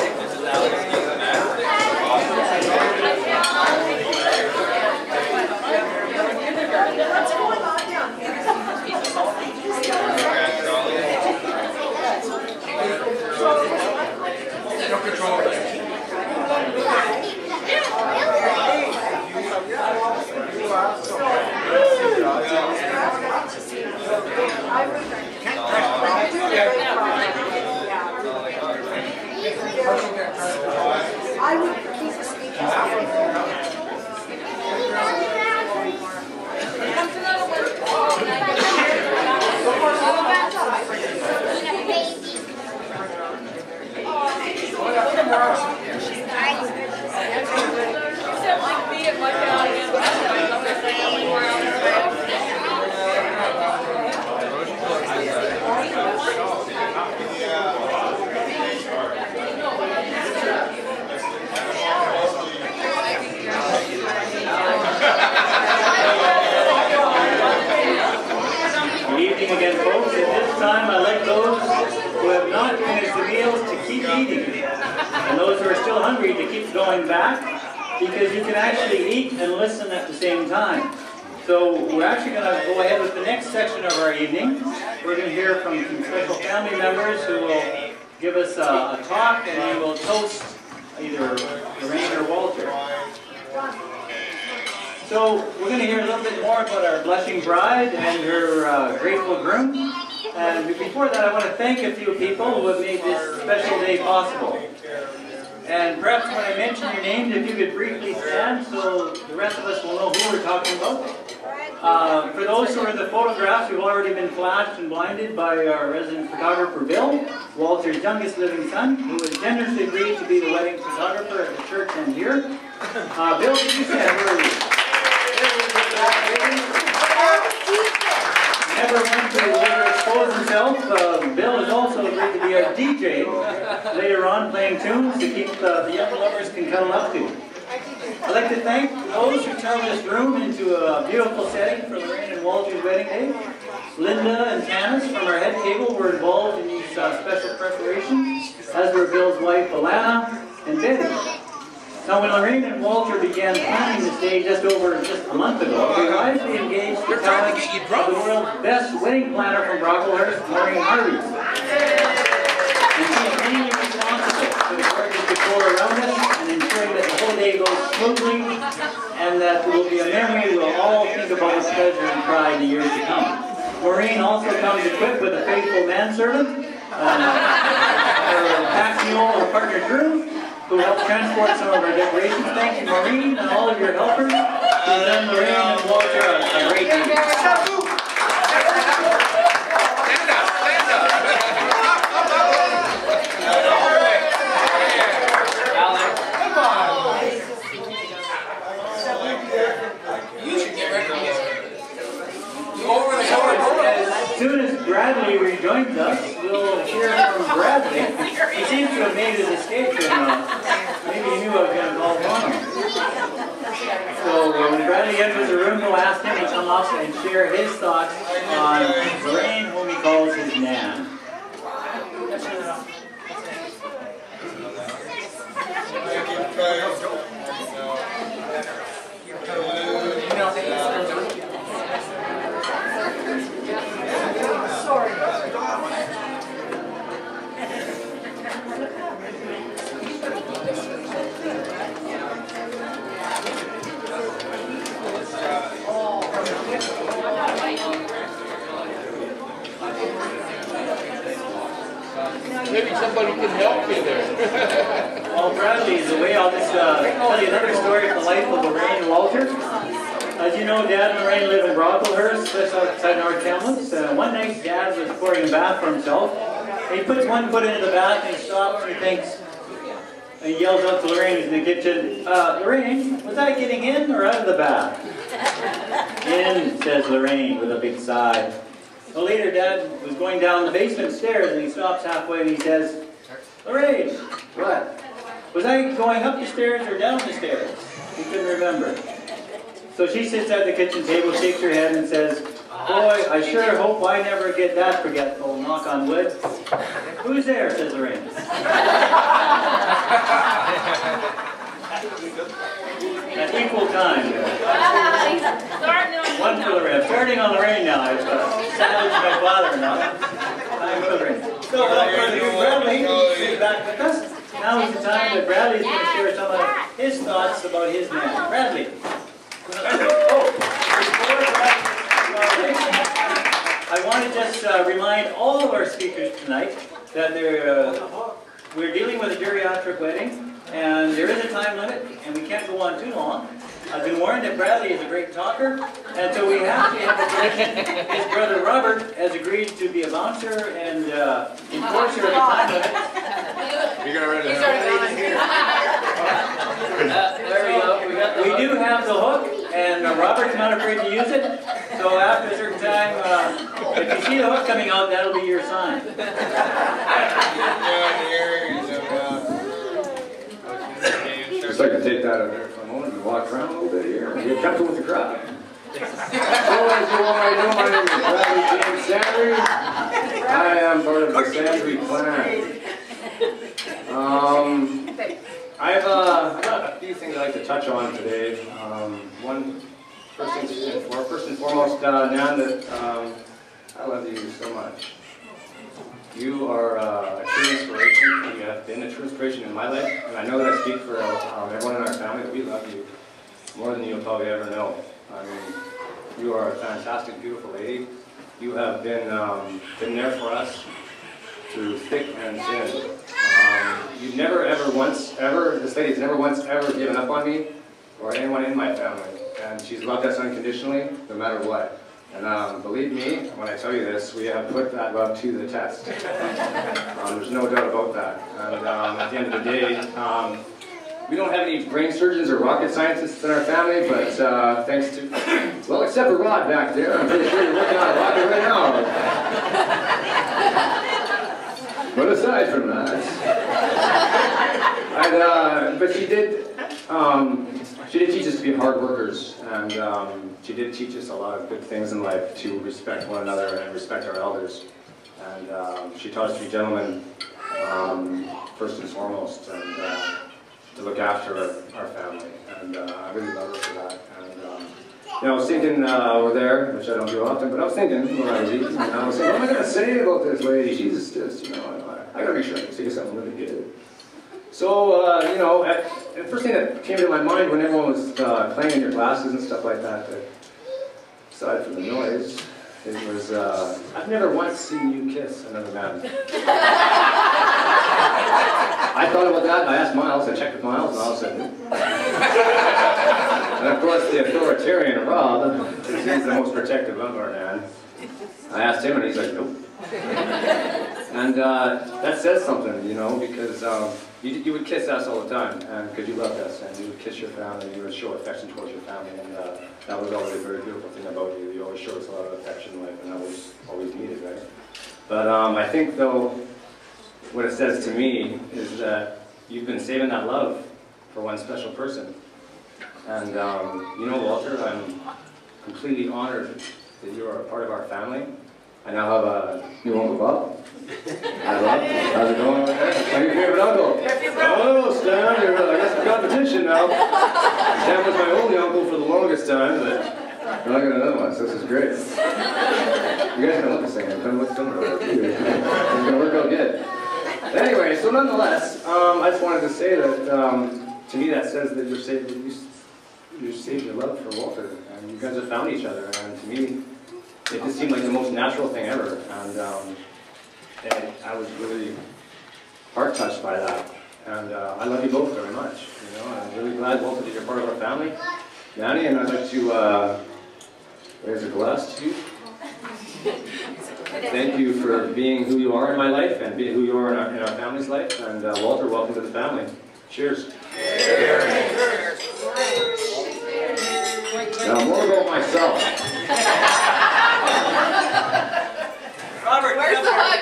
Speaker 1: eating. And those who are still hungry to keep going back, because you can actually eat and listen at the same time. So we're actually going to go ahead with the next section of our evening. We're going to hear from some special family members who will give us a talk, and they will toast either Larraine or Walter. So we're going to hear a little bit more about our blushing bride and her grateful groom. And before that, I want to thank a few people who have made this special day possible. And perhaps when I mention your names, if you could briefly stand so the rest of us will know who we're talking about. For those who are in the photographs, we've already been flashed and blinded by our resident photographer, Bill, Walter's youngest living son, who has generously agreed to be the wedding photographer at the church and here. Bill, did you stand? Where are you? Never went to expose himself. Bill is also agreed to be our DJ later on, playing tunes to keep the young lovers can cuddle up to. I'd like to thank those who turned this room into a beautiful setting for Larraine and Walter's wedding day. Linda and Tanis from our head table were involved in these special preparations, as were Bill's wife Alana and Betty. Now, when Larraine and Walter began planning this day just a month ago, they wisely engaged the talent of the world's best wedding planner from Brocklehurst, Maureen Harvey. And she is mainly responsible for the gorgeous decor around us and ensuring that the whole day goes smoothly and that it will be a memory we'll all think about with pleasure and pride in the years to come. Maureen also comes equipped with a faithful manservant, her pack mule, her partner Drew, who helped transport some of our decorations. Thank you, Maureen, and all of your helpers. You've done Larraine and Walter a great job. As soon as Bradley rejoins us, we'll hear from Bradley. He seems to have made his escape, and maybe he knew I was going to call on him. So when Bradley enters the room, we'll ask him to come up and share his thoughts on Larraine, whom he calls his Nan.
Speaker 3: Maybe somebody can help you there.
Speaker 1: While Bradley is away, I'll just tell you another story from the life of Larraine and Walter. As you know, Dad and Larraine live in Brocklehurst, just outside North Kamloops. One night, Dad was pouring a bath for himself. And he puts one foot into the bath and he stops and he thinks, and he yells out to Larraine who's in the kitchen, Larraine, was I getting in or out of the bath? In, says Larraine with a big sigh. Well, later, Dad was going down the basement stairs and he stops halfway and he says, Larraine, what? Was I going up the stairs or down the stairs? He couldn't remember. So she sits at the kitchen table, shakes her head and says, boy, I sure hope I never get that forgetful, knock on wood. Who's there, says Larraine. At equal time. One for Larraine. Starting on Larraine now. I've savaged my father now. I'm for Larraine. So without further ado, Bradley is back with us. Now is the time that Bradley is going to share some of his thoughts about his man. Bradley. I want to just remind all of our speakers tonight that we're dealing with a geriatric wedding, and there is a time limit, and we can't go on too long. I've been warned that Bradley is a great talker, and so we have to have a break. His brother Robert has agreed to be a bouncer and enforcer of the time limit.
Speaker 5: You're going to read it.
Speaker 1: There we go. We do have the hook, and Robert's not afraid to use it. So after a certain time, if you see the hook coming out, that'll be your sign.
Speaker 10: Just like to take that out there for a moment and walk around a little bit here and get comfortable with the crowd. So as you already know, my name is Bradley James Sandry. I am part of the Sandry clan. I've got a few things I'd like to touch on today. First and foremost, Nan, that I love you so much. You are a true inspiration. You have been a true inspiration in my life, and I know that I speak for everyone in our family that we love you more than you'll probably ever know. I mean, you are a fantastic, beautiful lady. You have been there for us through thick and thin. You've never, ever, once, ever, this lady's never once, ever given up on me or anyone in my family. And she's loved us unconditionally, no matter what. And believe me, when I tell you this, we have put that love to the test. There's no doubt about that. And at the end of the day, we don't have any brain surgeons or rocket scientists in our family, but thanks to, well, except for Rod back there, I'm pretty sure you're working on a rocket right now. But aside from that, but she did teach us to be hard workers, and she did teach us a lot of good things in life, to respect one another and respect our elders. And she taught us to be gentlemen, first and foremost, and to look after our family. And I really love her for that. And you know, I was thinking over there, which I don't do often, but I was thinking when I was eating, and I was saying, what am I going to say about this lady? She's just, you know, I got to make sure I can say something really good. So, you know, the first thing that came to my mind when everyone was playing in your glasses and stuff like that, aside from the noise, it was, I've never once seen you kiss another man. I thought about that, and I asked Miles, I checked with Miles, and Miles said, and of course the authoritarian Rob, he's the most protective of our man. I asked him, and he's like, nope. And that says something, you know, because you would kiss us all the time, and because you loved us, and you would kiss your family, and you would show affection towards your family, and that was always a very beautiful thing about you. You always showed us a lot of affection in life, and that was always needed, right? But I think, though, what it says to me is that you've been saving that love for one special person. And you know, Walter, I'm completely honored that you are a part of our family. I now have a new Uncle Bob. Hi, Bob. How's it going over there? I'm your favorite uncle. Oh, Stan, I got some competition now. Stan was my only uncle for the longest time, but now I got another one, so this is great. You guys can look the same. Come look similar. It's going to work out good. Anyway, so nonetheless, I just wanted to say that to me that says that you saved your love for Walter, and you guys have found each other, and to me, it just seemed like the most natural thing ever, and I was really heart-touched by that. And I love you both very much, you know, and I'm really glad, Walter, that you're part of our family. Nanny, and I'd like to raise a glass to you. Thank you for being who you are in my life, and being who you are in our family's life. And Walter, welcome to the family. Cheers. Cheers. Now, more about myself.
Speaker 2: Robert, where's the hug?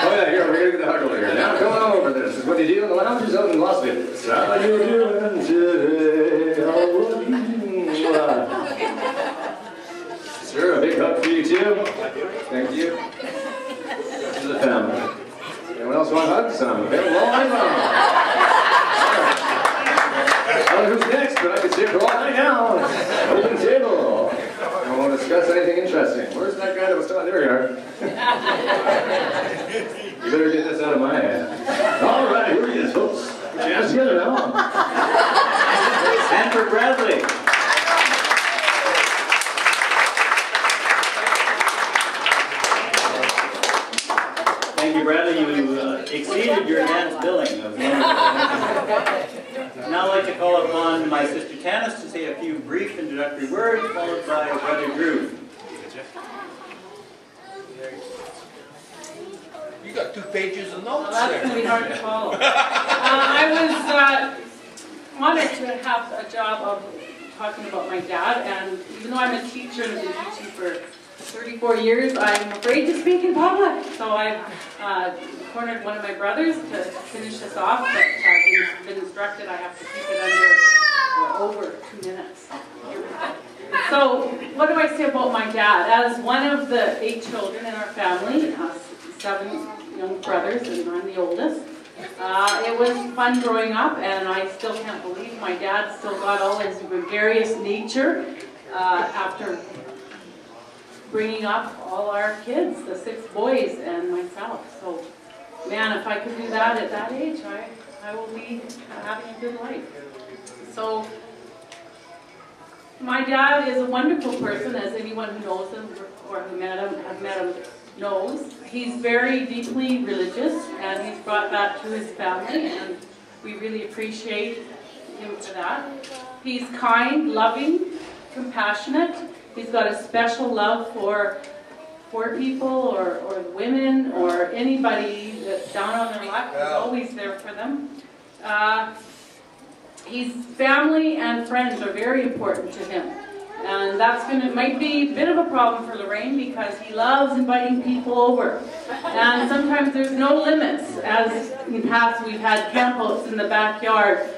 Speaker 10: Oh yeah, here, we're going to get the hug over here. Now, come on over. This is what you do in the lounges out in Las Vegas. How you doing today? Sure, a big hug for you too. Thank you. This is the family. Anyone else want hugs? I'm available all night long. I don't know who's next, but I can stay for all night now. Open table. I don't want to discuss anything interesting. Where's that guy that was talking? There we are. You better get this out of my hand. All right, here he is, folks. Put your hands together now.
Speaker 1: Sanford Bradley. Thank you, Bradley. You exceeded your enhanced billing of wonderful. Now I'd like to call upon my sister Tanis to say a few brief introductory words, followed by Brother Drew.
Speaker 5: You got 2 pages of notes
Speaker 11: That's
Speaker 5: there.
Speaker 11: going to be hard to follow. I was honored to have a job of talking about my dad, and even though I'm a teacher and I've been teaching for 34 years, I'm afraid to speak in public. So I've cornered one of my brothers to finish this off, but I've been instructed I have to keep it under or over 2 minutes. So what do I say about my dad? As one of the 8 children in our family, 7 young brothers, and I'm the oldest. It was fun growing up, and I still can't believe my dad still got all his gregarious nature after bringing up all our kids, the 6 boys and myself. So, man, if I could do that at that age, I will be having a good life. So, my dad is a wonderful person, as anyone who knows him or who have met him knows. He's very deeply religious, and he's brought that to his family, and we really appreciate him for that. He's kind, loving, compassionate. He's got a special love for poor people or women or anybody that's down on their luck. He's always there for them. His family and friends are very important to him. And might be a bit of a problem for Larraine because he loves inviting people over. And sometimes there's no limits. As in the past, we've had campouts in the backyard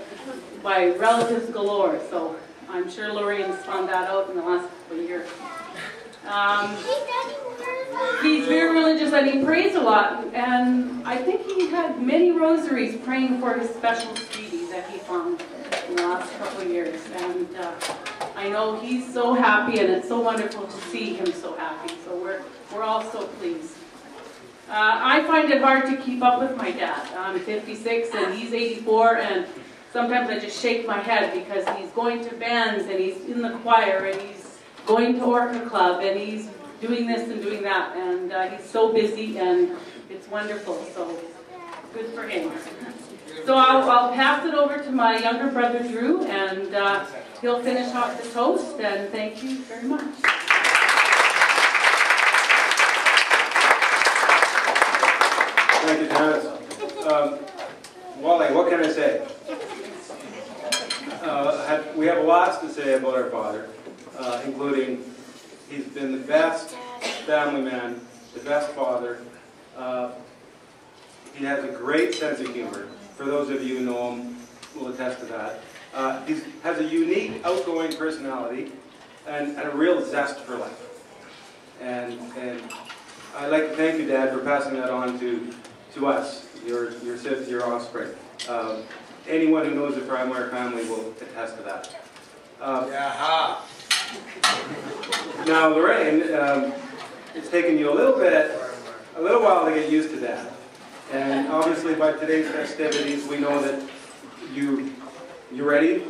Speaker 11: by relatives galore. So I'm sure Larraine's found that out in the last couple of years. He's very religious and he prays a lot. And I think he had many rosaries praying for his special sweetie that he found in the last couple of years. And I know he's so happy, and it's so wonderful to see him so happy. So we're all so pleased. I find it hard to keep up with my dad. I'm 56 and he's 84, and sometimes I just shake my head because he's going to bands and he's in the choir and he's going to Orca Club and he's doing this and doing that, and he's so busy, and it's wonderful. So good for him. So I'll pass it over to my younger brother Drew, and he'll finish off the toast, and thank you very much.
Speaker 12: Thank you, Janice. Wally, what can I say? We have lots to say about our father, including he's been the best family man, the best father. He has a great sense of humor. For those of you who know him, will attest to that. He has a unique, outgoing personality and a real zest for life. And I'd like to thank you, Dad, for passing that on to us, your offspring. Anyone who knows the Frymire family will attest to that. Now, Larraine, it's taken you a little while to get used to that. And obviously, by today's festivities, we know that you ready?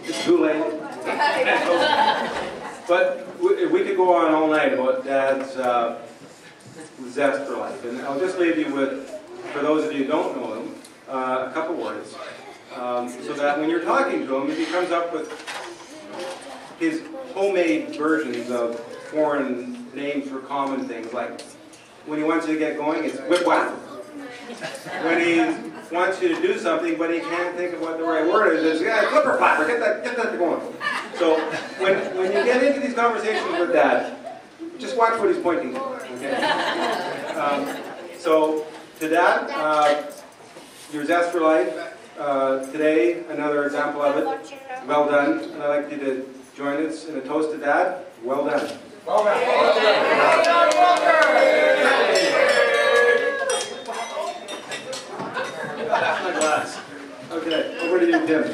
Speaker 12: It's too late. But we could go on all night about Dad's zest for life. And I'll just leave you with, for those of you who don't know him, a couple words. So that when you're talking to him, if he comes up with his homemade versions of foreign names for common things, like when he wants you to get going, it's whip-whap. When he wants you to do something, but he can't think of what the right word is, it's flipper-flapper, get that going. So when you get into these conversations with Dad, just watch what he's pointing to. Okay? So to Dad, your zest for life, today, another example of it. Well done. And I'd like you to join us in a toast to Dad. Well done.
Speaker 6: Well done.
Speaker 12: My glass. Okay, over to you, Tim.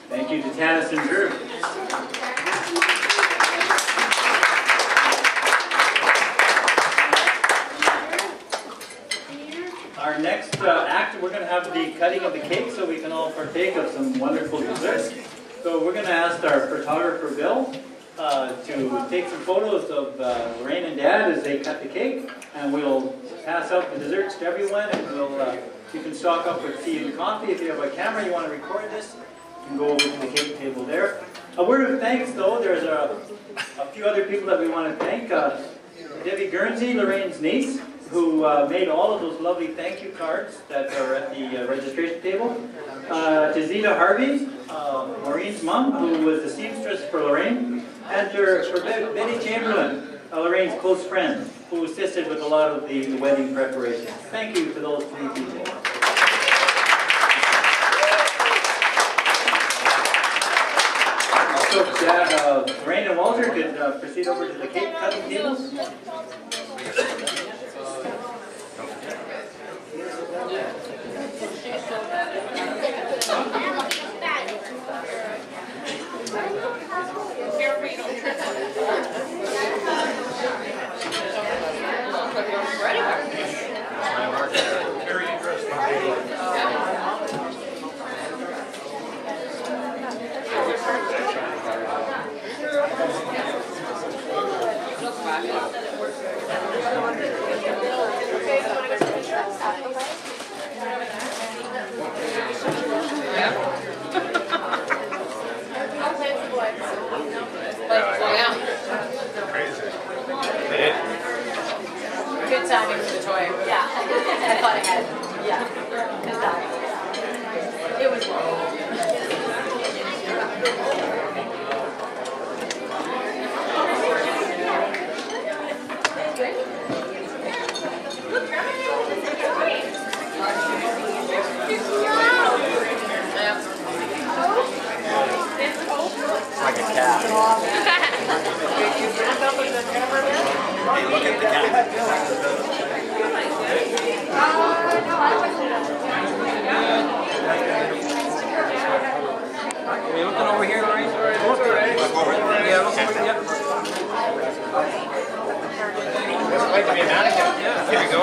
Speaker 1: Thank you to Tanis and Drew. Our next act, we're going to have the cutting of the cake so we can all partake of some wonderful desserts. So we're going to ask our photographer, Bill, to take some photos of Larraine and Dad as they cut the cake, and we'll pass out the desserts to everyone, and you can stock up with tea and coffee. If you have a camera you want to record this, you can go over to the cake table there. A word of thanks, though. There's a few other people that we want to thank. Debbie Guernsey, Lorraine's niece, who made all of those lovely thank you cards that are at the registration table. To Zita Harvey, Maureen's mom, who was the seamstress for Larraine. And for Betty Chamberlain, Lorraine's close friend, who assisted with a lot of the wedding preparations. Thank you to those three people. So Larraine and Walter could proceed over to the cake cutting tables.
Speaker 2: Good timing for the toy. Yeah. I thought I had. Yeah. Good timing. It was
Speaker 3: Like a cat. Hey, look at the cat.
Speaker 7: Are you looking over here, Larraine? Yeah, look over here. Yeah.
Speaker 3: It's like to be a mannequin.
Speaker 7: Yeah. Here we go.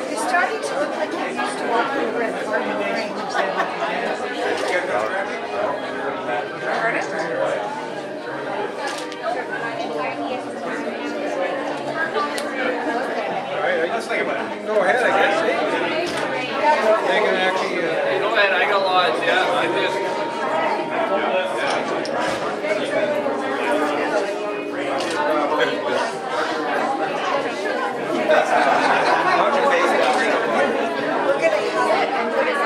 Speaker 8: You're starting to look like you used to walk in red carpet range.
Speaker 7: Alright, I just think about it. Go ahead, I guess. They can actually.
Speaker 3: Go ahead, I got lots. Yeah, I just.
Speaker 8: We're going to cut it and put it on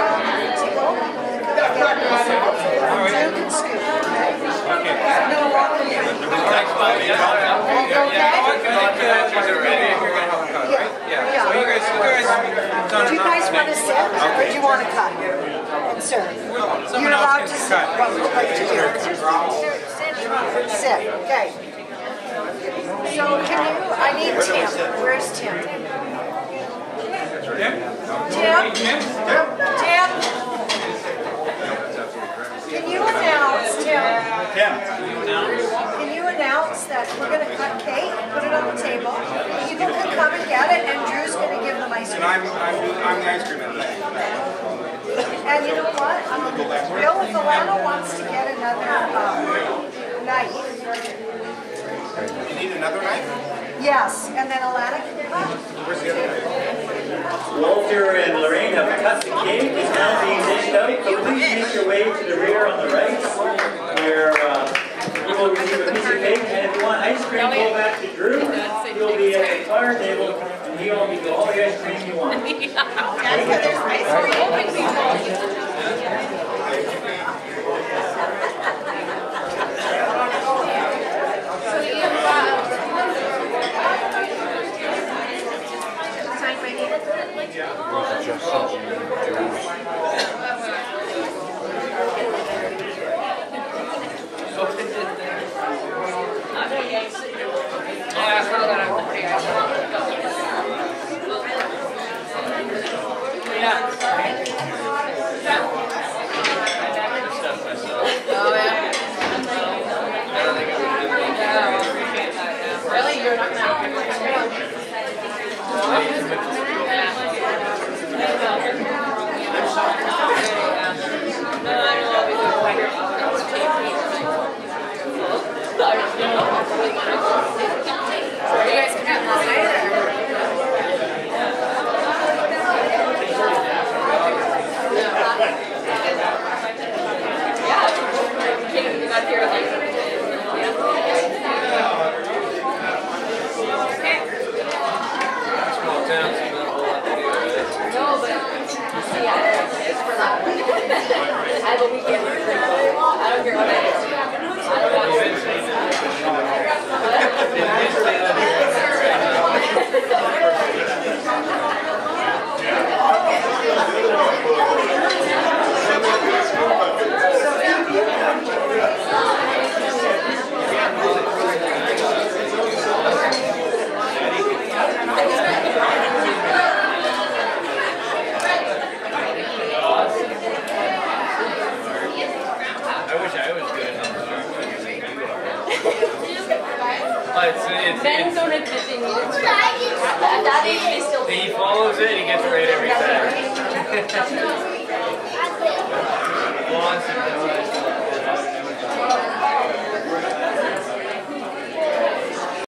Speaker 8: the table. Drew can scoop.
Speaker 7: Okay.
Speaker 8: No, walk with you.
Speaker 3: Thanks, Bobby.
Speaker 7: Yeah, so you guys
Speaker 8: Do you guys want to sit or do you want to cut and serve? You're allowed to sit. What would you like to do? Sit, okay. So can you, I need Tim. Where's Tim? Tim? Can you announce, Tim? Can you announce that we're going to cut cake, put it on the table, people can come and get it, and Drew's going to give them ice cream.
Speaker 12: I'm the ice cream man.
Speaker 8: And you know what? Bill, if Alana wants to get another knife.
Speaker 12: You need another knife?
Speaker 8: Yes, and then Alana can cut.
Speaker 12: Where's the other knife?
Speaker 1: Walter and Larraine have cut the cake. It's now being dished out. So please make your way to the rear on the right, where you will receive a piece of cake. And if you want ice cream, go back to Drew. He'll be at the car table, and he'll give you all the ice cream you want.
Speaker 2: Really? You're not going to have you guys can have that later. Yeah. You got here like no, but yeah, it's for that. I have a weekend. I don't care what it is. I don't want to.
Speaker 11: Men don't admit they need it.
Speaker 2: At that age, they still
Speaker 3: He follows it, he gets it right every time.